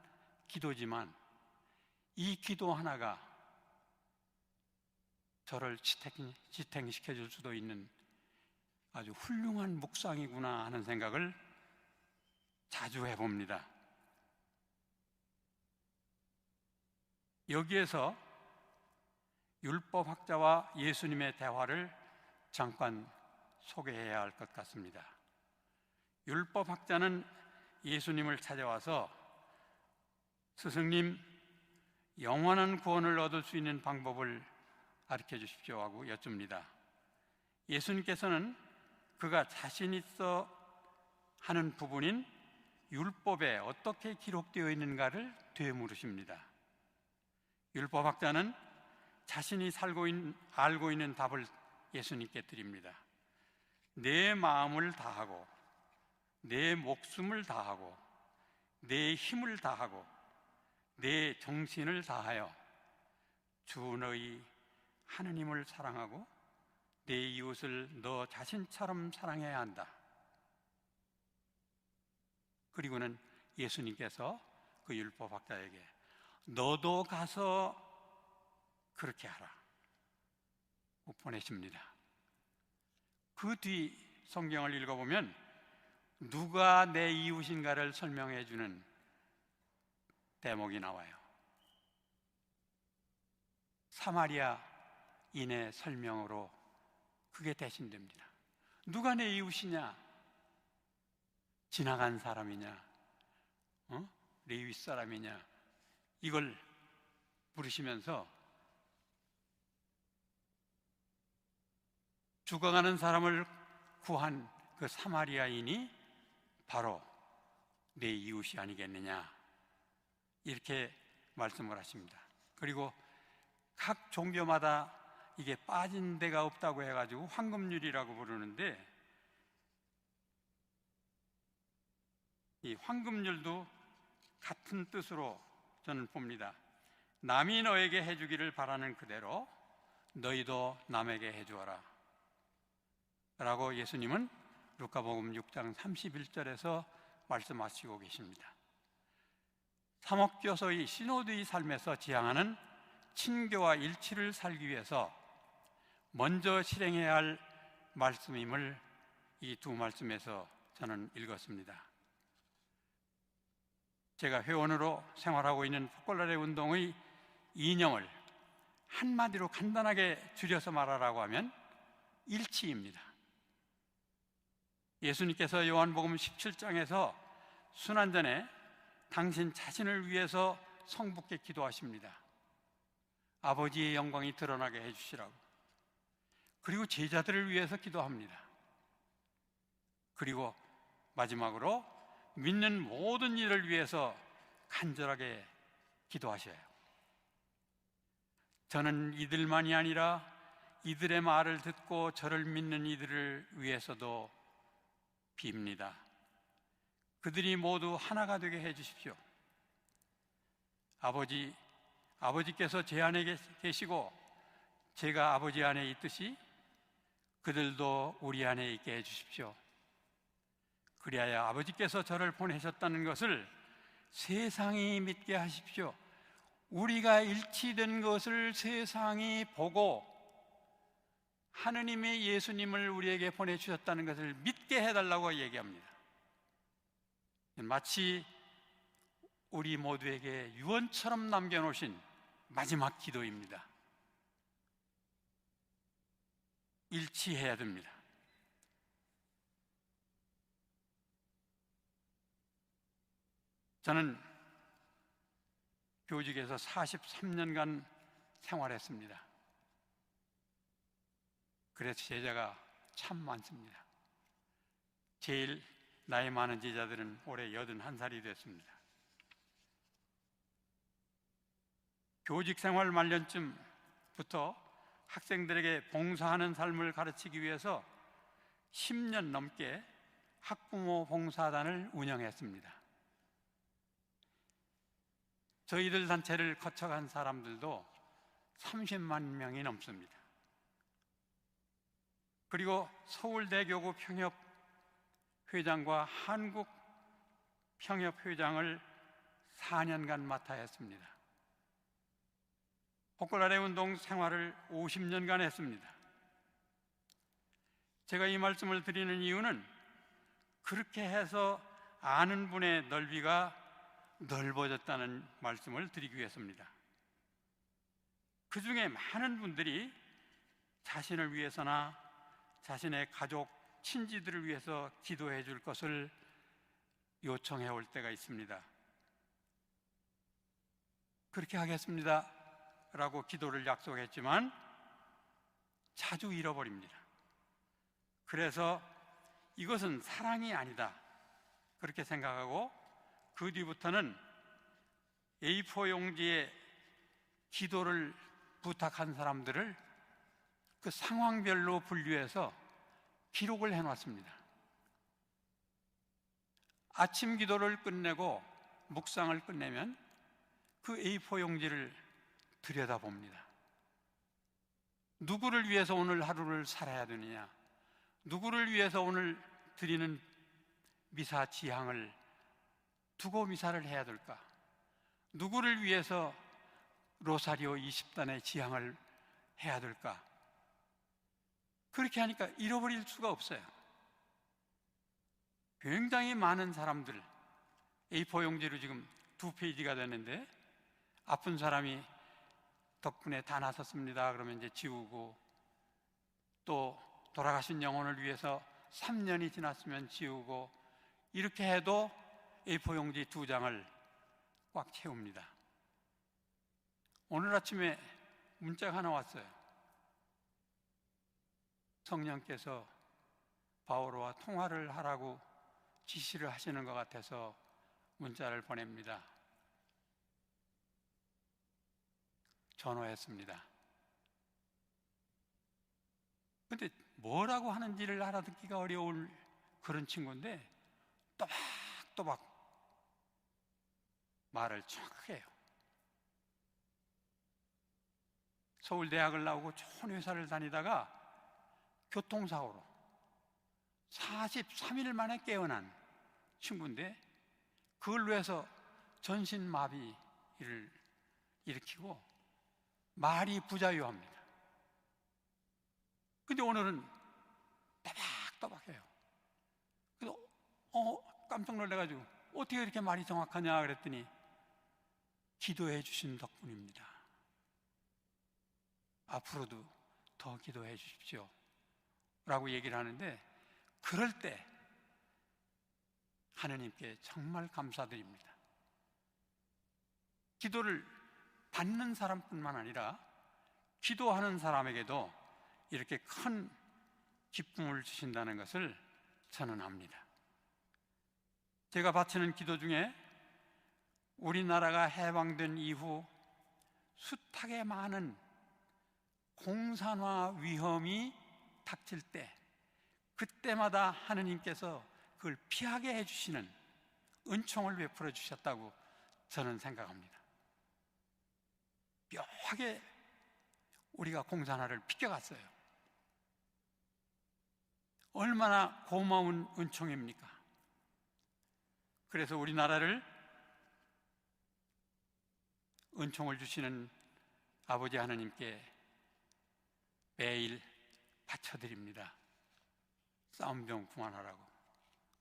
기도지만, 이 기도 하나가 저를 지탱시켜 줄 수도 있는 아주 훌륭한 묵상이구나 하는 생각을 자주 해봅니다. 여기에서 율법학자와 예수님의 대화를 잠깐 소개해야 할 것 같습니다. 율법학자는 예수님을 찾아와서 스승님, 영원한 구원을 얻을 수 있는 방법을 가르쳐 주십시오 하고 여쭙니다. 예수님께서는 그가 자신 있어 하는 부분인 율법에 어떻게 기록되어 있는가를 되물으십니다. 율법학자는 자신이 알고 있는 답을 예수님께 드립니다. 내 마음을 다하고 내 목숨을 다하고 내 힘을 다하고 내 정신을 다하여 주 너희 하느님을 사랑하고 내 이웃을 너 자신처럼 사랑해야 한다. 그리고는 예수님께서 그 율법학자에게 너도 가서 그렇게 하라 보내십니다. 그 뒤 성경을 읽어보면 누가 내 이웃인가를 설명해 주는 대목이 나와요. 사마리아인의 설명으로 그게 대신됩니다. 누가 내 이웃이냐? 지나간 사람이냐? 레위 사람이냐? 이걸 물으시면서 죽어가는 사람을 구한 그 사마리아인이 바로 내 이웃이 아니겠느냐, 이렇게 말씀을 하십니다. 그리고 각 종교마다 이게 빠진 데가 없다고 해가지고 황금률이라고 부르는데, 이 황금률도 같은 뜻으로 저는 봅니다. 남이 너에게 해주기를 바라는 그대로 너희도 남에게 해주어라 라고 예수님은 루카복음 6장 31절에서 말씀하시고 계십니다. 삼업교서의 시노드의 삶에서 지향하는 친교와 일치를 살기 위해서 먼저 실행해야 할 말씀임을 이 두 말씀에서 저는 읽었습니다. 제가 회원으로 생활하고 있는 포콜라레 운동의 이념을 한마디로 간단하게 줄여서 말하라고 하면 일치입니다. 예수님께서 요한복음 17장에서 순환 전에 당신 자신을 위해서 성부께 기도하십니다. 아버지의 영광이 드러나게 해주시라고. 그리고 제자들을 위해서 기도합니다. 그리고 마지막으로 믿는 모든 이를 위해서 간절하게 기도하셔요. 저는 이들만이 아니라 이들의 말을 듣고 저를 믿는 이들을 위해서도 빕니다. 그들이 모두 하나가 되게 해주십시오. 아버지께서 제 안에 계시고 제가 아버지 안에 있듯이 그들도 우리 안에 있게 해주십시오. 그리하여 아버지께서 저를 보내셨다는 것을 세상이 믿게 하십시오. 우리가 일치된 것을 세상이 보고 하느님의 예수님을 우리에게 보내주셨다는 것을 믿게 해달라고 얘기합니다. 마치 우리 모두에게 유언처럼 남겨놓으신 마지막 기도입니다. 일치해야 됩니다. 저는 교직에서 43년간 생활했습니다. 그래서 제자가 참 많습니다. 제일 나이 많은 제자들은 올해 81살이 됐습니다. 교직 생활 말년쯤부터 학생들에게 봉사하는 삶을 가르치기 위해서 10년 넘게 학부모 봉사단을 운영했습니다. 저희들 단체를 거쳐간 사람들도 30만 명이 넘습니다. 그리고 서울대교구 평협회장과 한국평협회장을 4년간 맡아 했습니다. 호컬아래 운동 생활을 50년간 했습니다. 제가 이 말씀을 드리는 이유는 그렇게 해서 아는 분의 넓이가 넓어졌다는 말씀을 드리기 위해서입니다. 그 중에 많은 분들이 자신을 위해서나 자신의 가족, 친지들을 위해서 기도해 줄 것을 요청해 올 때가 있습니다. 그렇게 하겠습니다 라고 기도를 약속했지만 자주 잃어버립니다. 그래서 이것은 사랑이 아니다 그렇게 생각하고 그 뒤부터는 A4 용지에 기도를 부탁한 사람들을 그 상황별로 분류해서 기록을 해놨습니다. 아침 기도를 끝내고 묵상을 끝내면 그 A4 용지를 들여다봅니다. 누구를 위해서 오늘 하루를 살아야 되느냐, 누구를 위해서 오늘 드리는 미사 지향을 두고 미사를 해야 될까, 누구를 위해서 로사리오 20단의 지향을 해야 될까. 그렇게 하니까 잃어버릴 수가 없어요. 굉장히 많은 사람들, A4 용지로 지금 2페이지가 됐는데 아픈 사람이 덕분에 다 나섰습니다 그러면 이제 지우고, 또 돌아가신 영혼을 위해서 3년이 지났으면 지우고, 이렇게 해도 A4 용지 2장을 꽉 채웁니다. 오늘 아침에 문자가 하나 왔어요. 성령께서 바오로와 통화를 하라고 지시를 하시는 것 같아서 문자를 보냅니다. 전화했습니다. 근데 뭐라고 하는지를 알아듣기가 어려울 그런 친구인데 또박또박 말을 정확하게 해요. 서울대학을 나오고 좋은 회사를 다니다가 교통사고로 43일 만에 깨어난 친구인데 그걸로 해서 전신마비를 일으키고 말이 부자유합니다. 근데 오늘은 또박또박해요. 그래서 깜짝 놀라가지고 어떻게 이렇게 말이 정확하냐 그랬더니 기도해 주신 덕분입니다. 앞으로도 더 기도해 주십시오 라고 얘기를 하는데, 그럴 때 하느님께 정말 감사드립니다. 기도를 받는 사람뿐만 아니라 기도하는 사람에게도 이렇게 큰 기쁨을 주신다는 것을 저는 압니다. 제가 바치는 기도 중에 우리나라가 해방된 이후 숱하게 많은 공산화 위험이 닥칠 때, 그때마다 하느님께서 그걸 피하게 해주시는 은총을 베풀어 주셨다고 저는 생각합니다. 묘하게 우리가 공산화를 비껴갔어요. 얼마나 고마운 은총입니까? 그래서 우리나라를 은총을 주시는 아버지 하나님께 매일 바쳐드립니다. 싸움 좀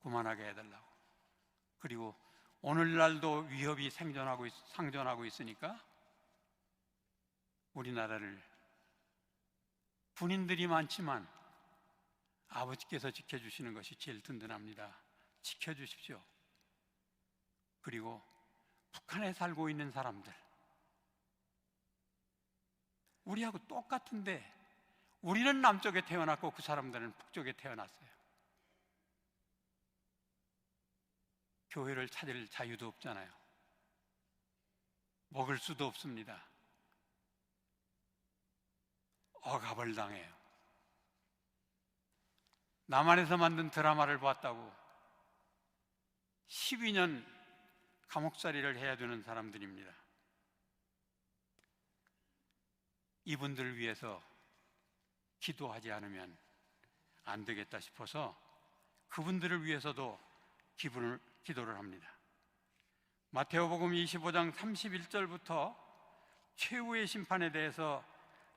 그만하게 해달라고. 그리고 오늘날도 위협이 상존하고 있으니까 우리나라를, 군인들이 많지만 아버지께서 지켜주시는 것이 제일 든든합니다. 지켜주십시오. 그리고 북한에 살고 있는 사람들, 우리하고 똑같은데 우리는 남쪽에 태어났고 그 사람들은 북쪽에 태어났어요. 교회를 찾을 자유도 없잖아요. 먹을 수도 없습니다. 억압을 당해요. 남한에서 만든 드라마를 봤다고 12년 감옥살이를 해야 되는 사람들입니다. 이분들을 위해서 기도하지 않으면 안 되겠다 싶어서 그분들을 위해서도 기도를 합니다. 마태오복음 25장 31절부터 최후의 심판에 대해서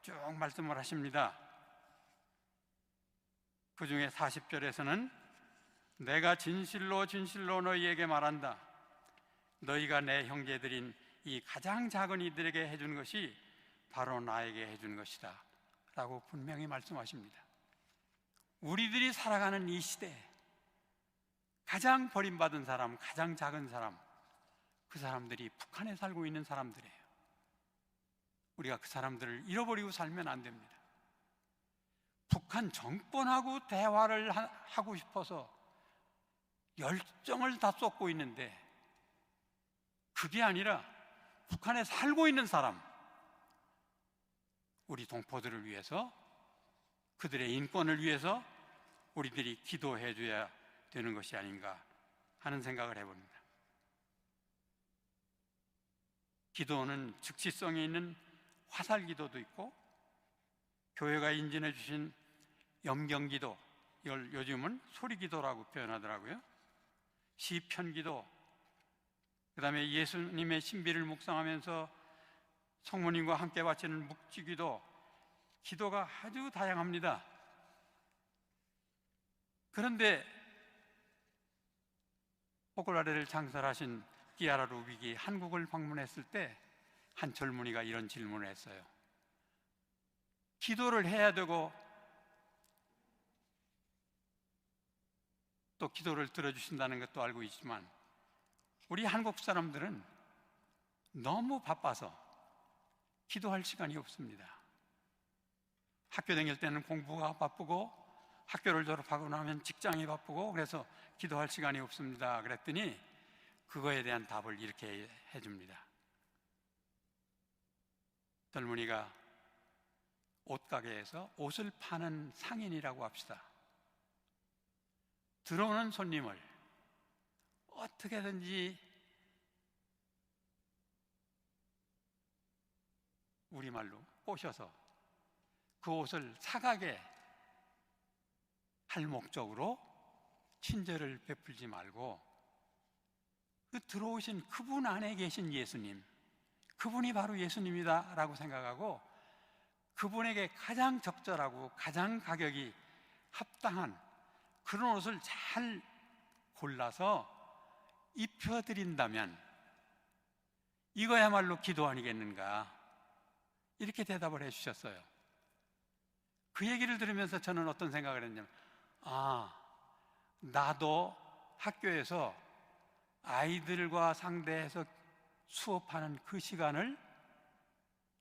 쭉 말씀을 하십니다. 그 중에 40절에서는 내가 진실로 진실로 너희에게 말한다. 너희가 내 형제들인 이 가장 작은 이들에게 해준 것이 바로 나에게 해준 것이다 라고 분명히 말씀하십니다. 우리들이 살아가는 이 시대에 가장 버림받은 사람, 가장 작은 사람, 그 사람들이 북한에 살고 있는 사람들이에요. 우리가 그 사람들을 잃어버리고 살면 안 됩니다. 북한 정권하고 대화를 하고 싶어서 열정을 다 쏟고 있는데 그게 아니라 북한에 살고 있는 사람, 우리 동포들을 위해서, 그들의 인권을 위해서 우리들이 기도해 줘야 되는 것이 아닌가 하는 생각을 해봅니다. 기도는 즉시성이 있는 화살 기도도 있고, 교회가 인진해 주신 염경 기도, 이걸 요즘은 소리 기도라고 표현하더라고요. 시편 기도, 그 다음에 예수님의 신비를 묵상하면서 성모님과 함께 바치는 묵지 기도, 기도가 아주 다양합니다. 그런데 포클라레를 창설하신 끼아라 루빅이 한국을 방문했을 때 한 젊은이가 이런 질문을 했어요. 기도를 해야 되고 또 기도를 들어주신다는 것도 알고 있지만 우리 한국 사람들은 너무 바빠서 기도할 시간이 없습니다. 학교 다닐 때는 공부가 바쁘고 학교를 졸업하고 나면 직장이 바쁘고 그래서 기도할 시간이 없습니다. 그랬더니 그거에 대한 답을 이렇게 해줍니다. 젊은이가 옷가게에서 옷을 파는 상인이라고 합시다. 들어오는 손님을 어떻게든지 우리말로 꼬셔서 그 옷을 사가게 할 목적으로 친절을 베풀지 말고 그 들어오신 그분 안에 계신 예수님, 그분이 바로 예수님이다 라고 생각하고 그분에게 가장 적절하고 가장 가격이 합당한 그런 옷을 잘 골라서 입혀드린다면 이거야말로 기도 아니겠는가, 이렇게 대답을 해주셨어요. 그 얘기를 들으면서 저는 어떤 생각을 했냐면, 나도 학교에서 아이들과 상대해서 수업하는 그 시간을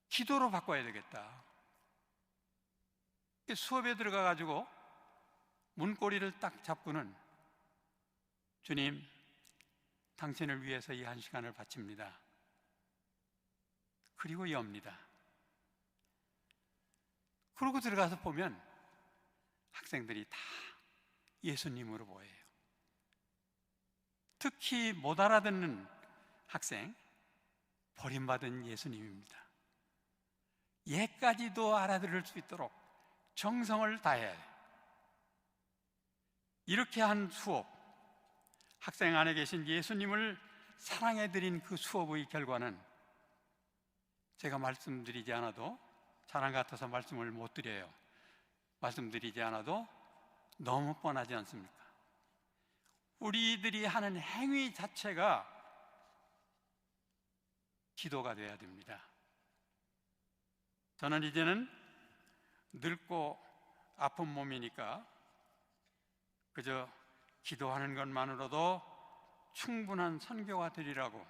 기도로 바꿔야 되겠다. 수업에 들어가 가지고 문고리를 딱 잡고는 주님, 당신을 위해서 이 한 시간을 바칩니다. 그리고 엽니다. 그러고 들어가서 보면 학생들이 다 예수님으로 보여요. 특히 못 알아듣는 학생, 버림받은 예수님입니다. 얘까지도 알아들을 수 있도록 정성을 다해야 해요. 이렇게 한 수업, 학생 안에 계신 예수님을 사랑해드린 그 수업의 결과는 제가 말씀드리지 않아도, 자랑 같아서 말씀을 못 드려요. 말씀드리지 않아도 너무 뻔하지 않습니까? 우리들이 하는 행위 자체가 기도가 되어야 됩니다. 저는 이제는 늙고 아픈 몸이니까 그저 기도하는 것만으로도 충분한 선교가 되리라고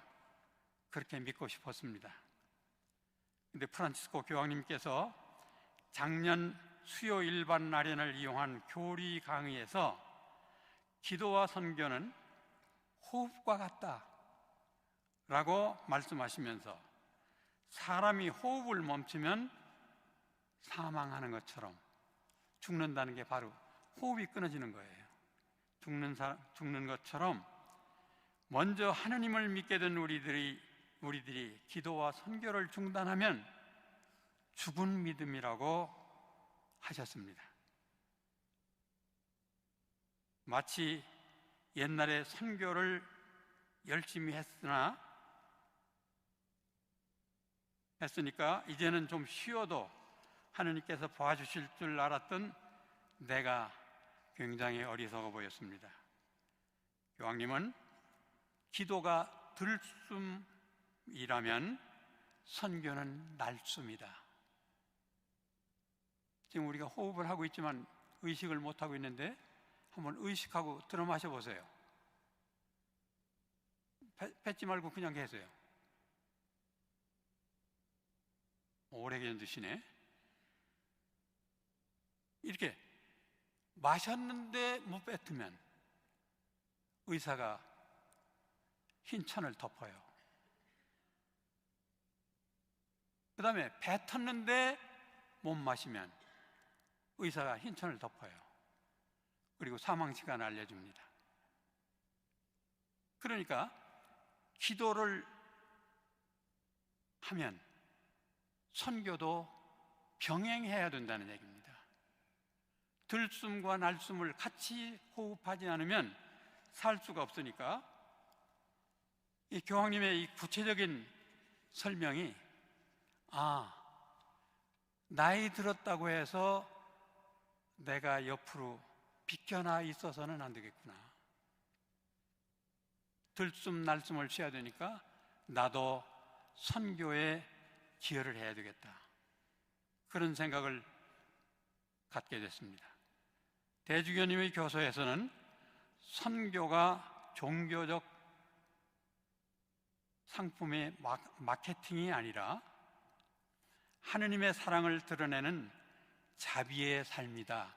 그렇게 믿고 싶었습니다. 근데 프란치스코 교황님께서 작년 수요 일반 날연을 이용한 교리 강의에서 기도와 선교는 호흡과 같다 라고 말씀하시면서 사람이 호흡을 멈추면 사망하는 것처럼, 죽는다는 게 바로 호흡이 끊어지는 거예요. 죽는 것처럼 먼저 하느님을 믿게 된 우리들이 기도와 선교를 중단하면 죽은 믿음이라고 하셨습니다. 마치 옛날에 선교를 열심히 했으니까 이제는 좀 쉬어도 하느님께서 봐주실 줄 알았던 내가 굉장히 어리석어 보였습니다. 교황님은 기도가 들숨이라면 선교는 날숨이다. 지금 우리가 호흡을 하고 있지만 의식을 못하고 있는데 한번 의식하고 들어 마셔보세요. 뱉지 말고 그냥 계세요. 오래 견디시네. 이렇게 마셨는데 못 뱉으면 의사가 흰 천을 덮어요. 그 다음에 뱉었는데 못 마시면 의사가 흰 천을 덮어요. 그리고 사망시간을 알려줍니다. 그러니까 기도를 하면 선교도 병행해야 된다는 얘기입니다. 들숨과 날숨을 같이 호흡하지 않으면 살 수가 없으니까 이 교황님의 이 구체적인 설명이, 나이 들었다고 해서 내가 옆으로 비켜나 있어서는 안 되겠구나. 들숨 날숨을 쉬어야 되니까 나도 선교에 기여를 해야 되겠다. 그런 생각을 갖게 됐습니다. 대주교님의 교서에서는 선교가 종교적 상품의 마케팅이 아니라 하느님의 사랑을 드러내는 자비의 삶이다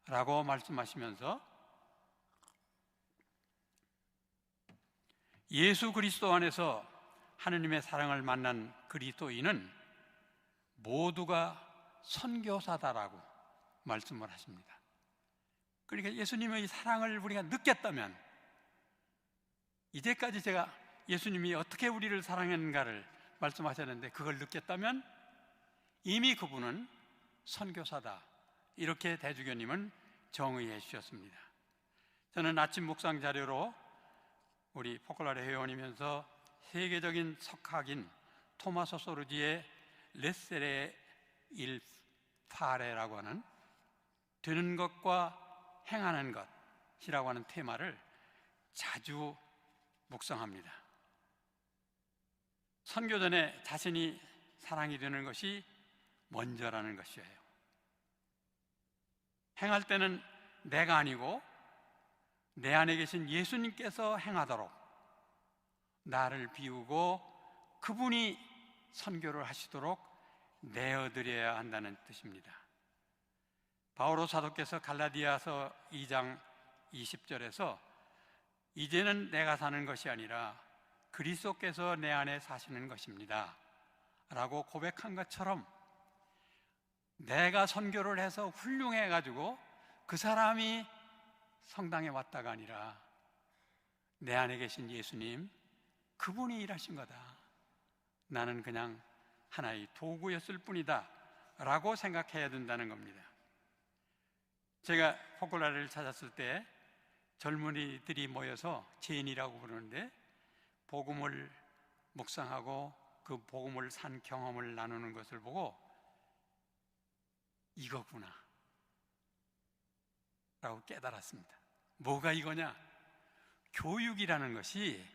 라고 말씀하시면서 예수 그리스도 안에서 하느님의 사랑을 만난 그리스도인은 모두가 선교사다라고 말씀을 하십니다. 그러니까 예수님의 사랑을 우리가 느꼈다면, 이제까지 제가 예수님이 어떻게 우리를 사랑했는가를 말씀하셨는데 그걸 느꼈다면 이미 그분은 선교사다, 이렇게 대주교님은 정의해 주셨습니다. 저는 아침 묵상 자료로 우리 포콜라레 회원이면서 세계적인 석학인 토마소 소르지의 레세레 일 파레라고 하는 되는 것과 행하는 것이라고 하는 테마를 자주 묵상합니다. 선교 전에 자신이 사랑이 되는 것이 먼저라는 것이에요. 행할 때는 내가 아니고 내 안에 계신 예수님께서 행하도록 나를 비우고 그분이 선교를 하시도록 내어드려야 한다는 뜻입니다. 바오로 사도께서 갈라디아서 2장 20절에서 이제는 내가 사는 것이 아니라 그리스도께서 내 안에 사시는 것입니다 라고 고백한 것처럼, 내가 선교를 해서 훌륭해 가지고 그 사람이 성당에 왔다가 아니라 내 안에 계신 예수님, 그분이 일하신 거다, 나는 그냥 하나의 도구였을 뿐이다 라고 생각해야 된다는 겁니다. 제가 포콜라를 찾았을 때 젊은이들이 모여서 제인이라고 부르는데, 복음을 묵상하고 그 복음을 산 경험을 나누는 것을 보고 이거구나 라고 깨달았습니다. 뭐가 이거냐? 교육이라는 것이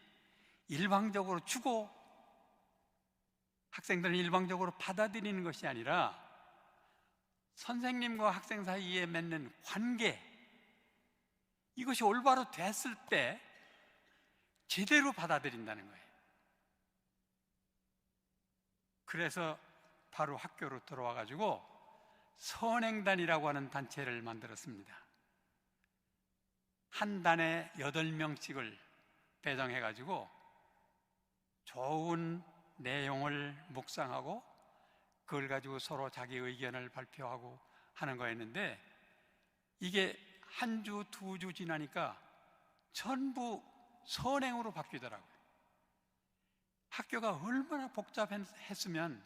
일방적으로 주고 학생들은 일방적으로 받아들이는 것이 아니라 선생님과 학생 사이에 맺는 관계, 이것이 올바로 됐을 때 제대로 받아들인다는 거예요. 그래서 바로 학교로 들어와 가지고 선행단이라고 하는 단체를 만들었습니다. 한 단에 8명씩을 배정해 가지고 좋은 내용을 묵상하고 그걸 가지고 서로 자기 의견을 발표하고 하는 거였는데, 이게 한 주, 2주 지나니까 전부 선행으로 바뀌더라고요. 학교가 얼마나 복잡했으면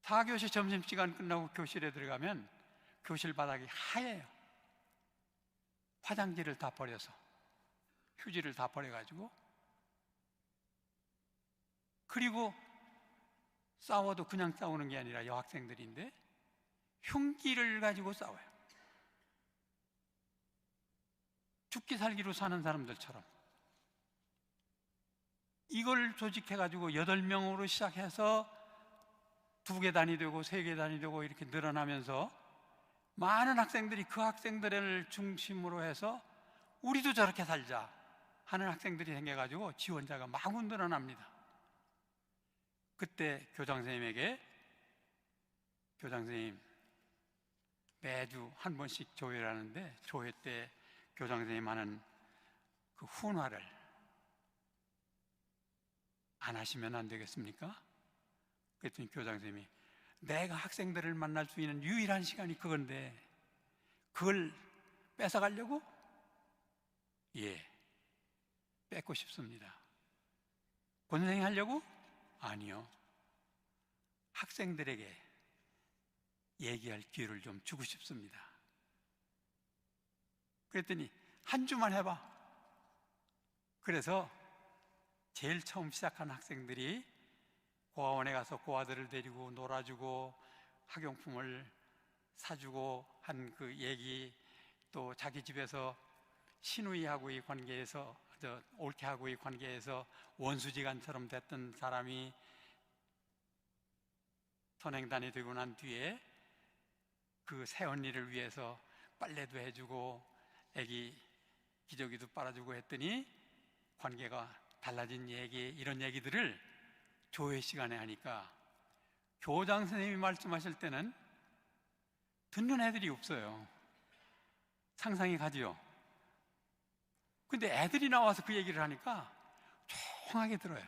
4교시 점심시간 끝나고 교실에 들어가면 교실 바닥이 하얘요. 화장지를 다 버려서, 휴지를 다 버려가지고. 그리고 싸워도 그냥 싸우는 게 아니라 여학생들인데 흉기를 가지고 싸워요. 죽기 살기로 사는 사람들처럼. 이걸 조직해가지고 8명으로 시작해서 2계단이 되고 3계단이 되고 이렇게 늘어나면서 많은 학생들이 그 학생들을 중심으로 해서 우리도 저렇게 살자 하는 학생들이 생겨가지고 지원자가 마구 늘어납니다. 그때 교장선생님에게, 교장선생님 매주 한 번씩 조회를 하는데 조회 때 교장선생님 하는 그 훈화를 안 하시면 안 되겠습니까? 그랬더니 교장선생님이, 내가 학생들을 만날 수 있는 유일한 시간이 그건데 그걸 뺏어가려고? 예, 뺏고 싶습니다. 권선생이 하려고? 아니요, 학생들에게 얘기할 기회를 좀 주고 싶습니다. 그랬더니 한 주만 해봐. 그래서 제일 처음 시작한 학생들이 고아원에 가서 고아들을 데리고 놀아주고 학용품을 사주고 한 그 얘기, 또 자기 집에서 시누이하고의 관계에서, 올케하고의 관계에서 원수지간처럼 됐던 사람이 선행단이 되고 난 뒤에 그 새언니를 위해서 빨래도 해주고 애기 기저귀도 빨아주고 했더니 관계가 달라진 얘기, 이런 얘기들을 조회 시간에 하니까 교장 선생님이 말씀하실 때는 듣는 애들이 없어요. 상상이 가지요. 근데 애들이 나와서 그 얘기를 하니까 조용하게 들어요.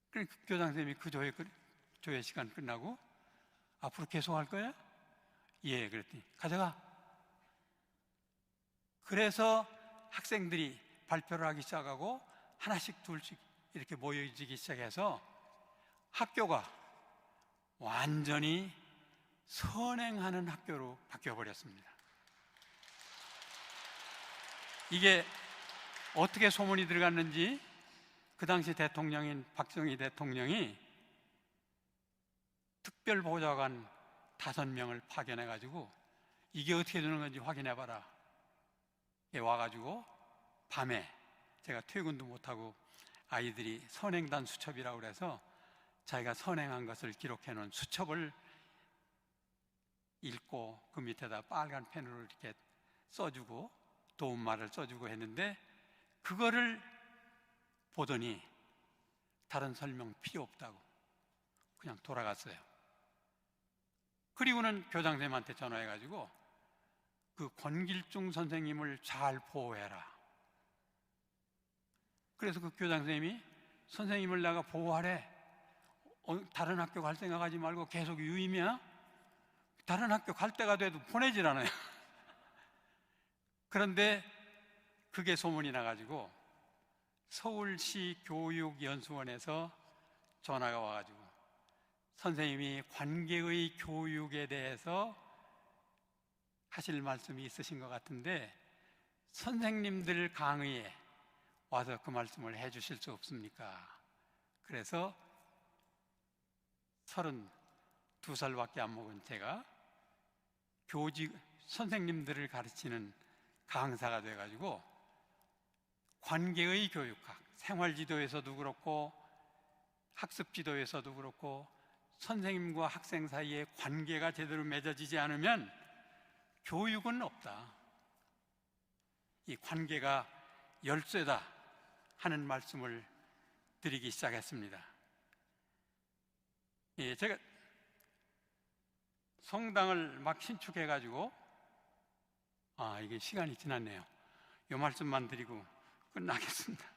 그러니까 교장 선생님이 그 조회 시간 끝나고, 앞으로 계속 할 거야? 예, 그랬더니 가져가. 그래서 학생들이 발표를 하기 시작하고 하나씩 둘씩 이렇게 모여지기 시작해서 학교가 완전히 선행하는 학교로 바뀌어버렸습니다. 이게 어떻게 소문이 들어갔는지 그 당시 대통령인 박정희 대통령이 특별보좌관 5명을 파견해가지고 이게 어떻게 되는 건지 확인해봐라 와가지고 밤에, 제가 퇴근도 못하고 아이들이 선행단 수첩이라고 그래서 자기가 선행한 것을 기록해놓은 수첩을 읽고 그 밑에다 빨간 펜으로 이렇게 써주고 도움말을 써주고 했는데, 그거를 보더니 다른 설명 필요 없다고 그냥 돌아갔어요. 그리고는 교장선생님한테 전화해가지고 그 권길중 선생님을 잘 보호해라. 그래서 그 교장선생님이 선생님을 내가 보호하래. 다른 학교 갈 생각하지 말고 계속 유임이야. 다른 학교 갈 때가 돼도 보내질 않아요. 그런데 그게 소문이 나가지고 서울시 교육연수원에서 전화가 와가지고 선생님이 관계의 교육에 대해서 하실 말씀이 있으신 것 같은데 선생님들 강의에 와서 그 말씀을 해주실 수 없습니까? 그래서 32살밖에 안 먹은 제가 선생님들을 가르치는 강사가 돼가지고 관계의 교육학, 생활지도에서도 그렇고 학습지도에서도 그렇고 선생님과 학생 사이에 관계가 제대로 맺어지지 않으면 교육은 없다. 이 관계가 열쇠다 하는 말씀을 드리기 시작했습니다. 예, 제가 성당을 막 신축해가지고 이게 시간이 지났네요. 이 말씀만 드리고 끝나겠습니다.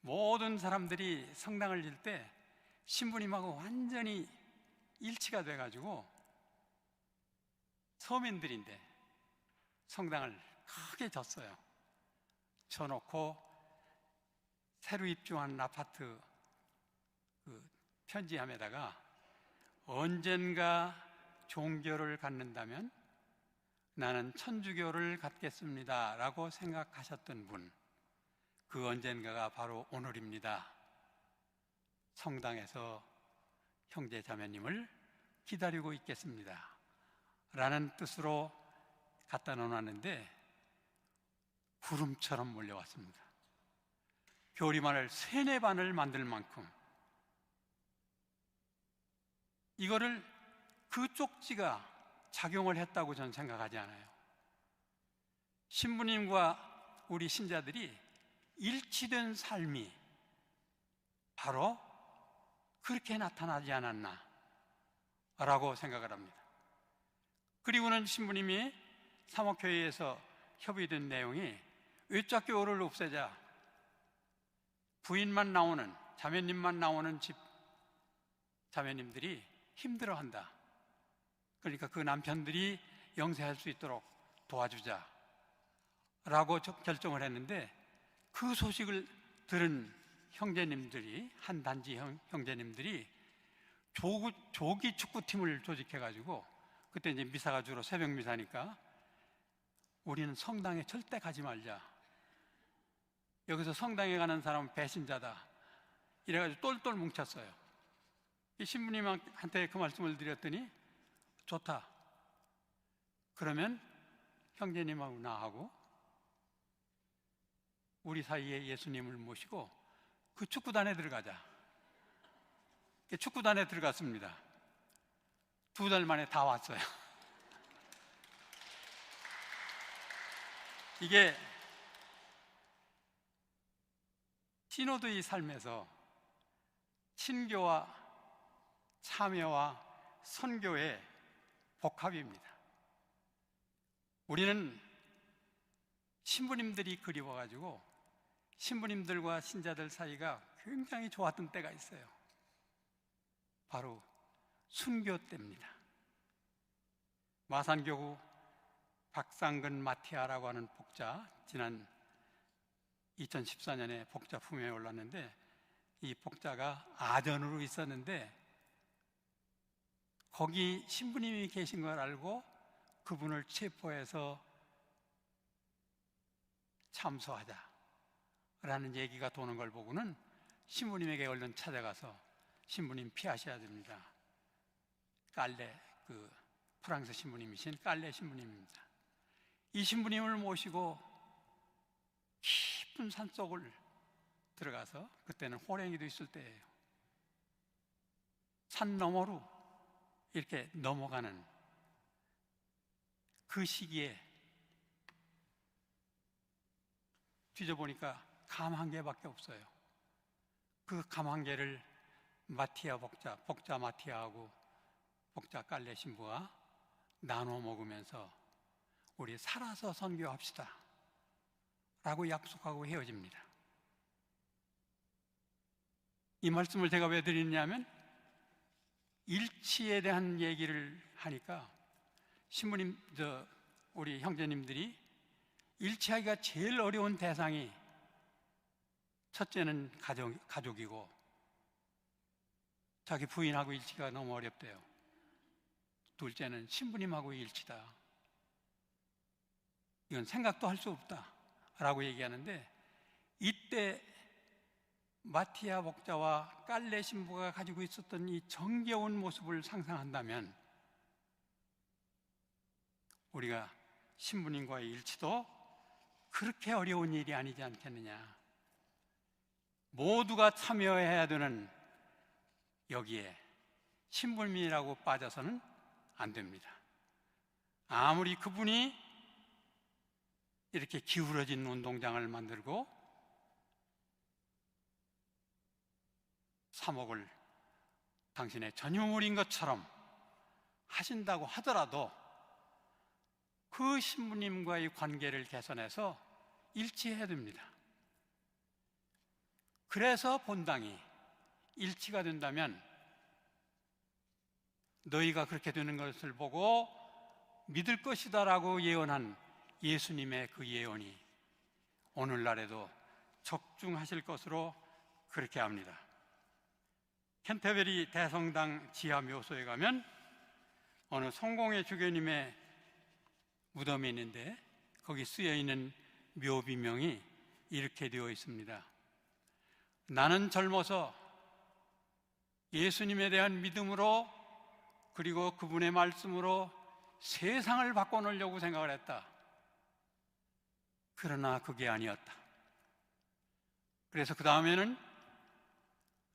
모든 사람들이 성당을 질 때 신부님하고 완전히 일치가 돼가지고 서민들인데 성당을 크게 졌어요. 쳐놓고 새로 입주한 아파트 그 편지함에다가 언젠가 종교를 갖는다면 나는 천주교를 갖겠습니다 라고 생각하셨던 분, 그 언젠가가 바로 오늘입니다. 성당에서 형제 자매님을 기다리고 있겠습니다 라는 뜻으로 갖다 놓았는데 구름처럼 몰려왔습니다. 교리만을 3-4반을 만들 만큼 이거를 그 쪽지가 작용을 했다고 저는 생각하지 않아요. 신부님과 우리 신자들이 일치된 삶이 바로 그렇게 나타나지 않았나 라고 생각을 합니다. 그리고는 신부님이 사목교회에서 협의된 내용이 외짝교를 없애자, 부인만 나오는, 자매님만 나오는 집 자매님들이 힘들어한다. 그러니까 그 남편들이 영세할 수 있도록 도와주자 라고 결정을 했는데, 그 소식을 들은 형제님들이, 한 단지 형제님들이 조기 축구팀을 조직해가지고, 그때 이제 미사가 주로 새벽 미사니까 우리는 성당에 절대 가지 말자, 여기서 성당에 가는 사람은 배신자다, 이래가지고 똘똘 뭉쳤어요. 이 신부님한테 그 말씀을 드렸더니 좋다, 그러면 형제님하고 나하고 우리 사이에 예수님을 모시고 그 축구단에 들어가자. 축구단에 들어갔습니다. 2달 만에 다 왔어요. 이게 시노드의 삶에서 친교와 참여와 선교의 복합입니다. 우리는 신부님들이 그리워가지고 신부님들과 신자들 사이가 굉장히 좋았던 때가 있어요. 바로 순교 때입니다. 마산교구 박상근 마티아라고 하는 복자, 지난 2014년에 복자 품에 올랐는데, 이 복자가 아전으로 있었는데 거기 신부님이 계신 걸 알고 그분을 체포해서 참소하자라는 얘기가 도는 걸 보고는 신부님에게 얼른 찾아가서 신부님 피하셔야 됩니다. 깔레, 프랑스 신부님이신 깔레 신부님입니다. 이 신부님을 모시고 깊은 산속을 들어가서, 그때는 호랭이도 있을 때예요, 산 너머로 이렇게 넘어가는 그 시기에 뒤져보니까 감 1개밖에 없어요. 그 감 1개를 마티아 복자, 복자 마티아하고 복자 깔레 신부가 나눠 먹으면서 우리 살아서 선교합시다 라고 약속하고 헤어집니다. 이 말씀을 제가 왜 드리냐면 일치에 대한 얘기를 하니까 신부님, 우리 형제님들이 일치하기가 제일 어려운 대상이 첫째는 가족이고 자기 부인하고 일치가 너무 어렵대요. 둘째는 신부님하고 일치다. 이건 생각도 할 수 없다 라고 얘기하는데, 이때 마티아 목자와 깔레 신부가 가지고 있었던 이 정겨운 모습을 상상한다면 우리가 신부님과의 일치도 그렇게 어려운 일이 아니지 않겠느냐. 모두가 참여해야 되는 여기에 신부님이라고 빠져서는 안 됩니다. 아무리 그분이 이렇게 기울어진 운동장을 만들고 사목을 당신의 전유물인 것처럼 하신다고 하더라도 그 신부님과의 관계를 개선해서 일치해야 됩니다. 그래서 본당이 일치가 된다면 너희가 그렇게 되는 것을 보고 믿을 것이다라고 예언한 예수님의 그 예언이 오늘날에도 적중하실 것으로 그렇게 합니다. 캔터베리 대성당 지하 묘소에 가면 어느 성공회 주교님의 무덤이 있는데 거기 쓰여있는 묘비명이 이렇게 되어 있습니다. 나는 젊어서 예수님에 대한 믿음으로 그리고 그분의 말씀으로 세상을 바꿔놓으려고 생각을 했다. 그러나 그게 아니었다. 그래서 그 다음에는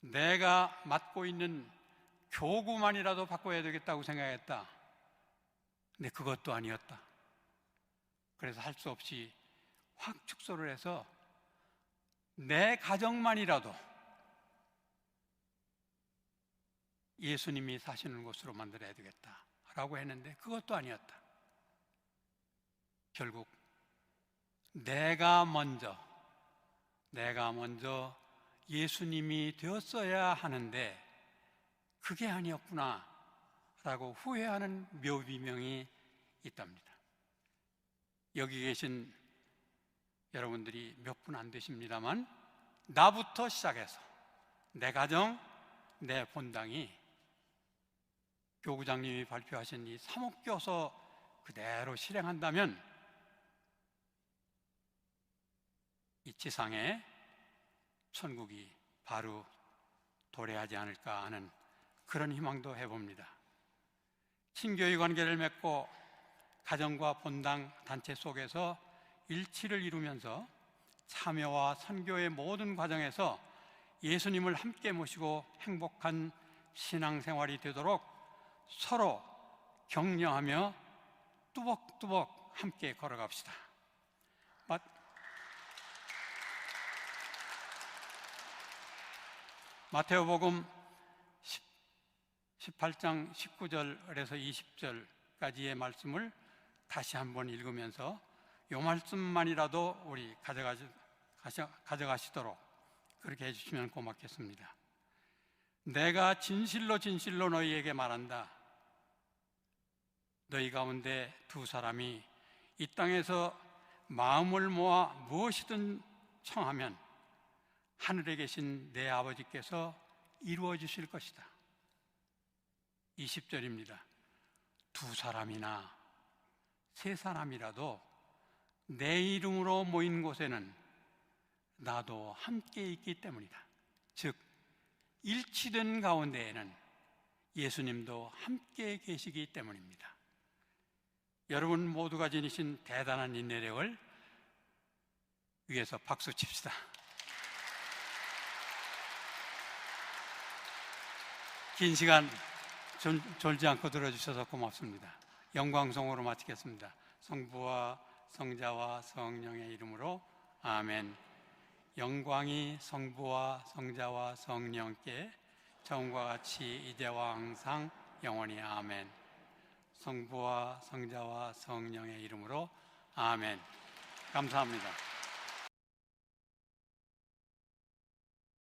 내가 맡고 있는 교구만이라도 바꿔야 되겠다고 생각했다. 근데 그것도 아니었다. 그래서 할 수 없이 확 축소를 해서 내 가정만이라도 예수님이 사시는 곳으로 만들어야 되겠다라고 했는데 그것도 아니었다. 결국 내가 먼저 예수님이 되었어야 하는데 그게 아니었구나 라고 후회하는 묘비명이 있답니다. 여기 계신 여러분들이 몇 분 안 되십니다만 나부터 시작해서 내 가정, 내 본당이 교구장님이 발표하신 이 사목교서 그대로 실행한다면 이 지상에 천국이 바로 도래하지 않을까 하는 그런 희망도 해봅니다. 친교의 관계를 맺고 가정과 본당, 단체 속에서 일치를 이루면서 참여와 선교의 모든 과정에서 예수님을 함께 모시고 행복한 신앙생활이 되도록 서로 격려하며 뚜벅뚜벅 함께 걸어갑시다. 마태오복음 18장 19절에서 20절까지의 말씀을 다시 한번 읽으면서 이 말씀만이라도 우리 가져가시도록 그렇게 해주시면 고맙겠습니다. 내가 진실로 진실로 너희에게 말한다. 너희 가운데 두 사람이 이 땅에서 마음을 모아 무엇이든 청하면 하늘에 계신 내 아버지께서 이루어 주실 것이다. 20절입니다. 두 사람이나 세 사람이라도 내 이름으로 모인 곳에는 나도 함께 있기 때문이다. 즉 일치된 가운데에는 예수님도 함께 계시기 때문입니다. 여러분 모두가 지니신 대단한 인내력을 위해서 박수 칩시다. 긴 시간 졸지 않고 들어주셔서 고맙습니다. 영광송으로 마치겠습니다. 성부와 성자와 성령의 이름으로 아멘. 영광이 성부와 성자와 성령께 처음과 같이 이제와 항상 영원히 아멘. 성부와 성자와 성령의 이름으로 아멘. 감사합니다.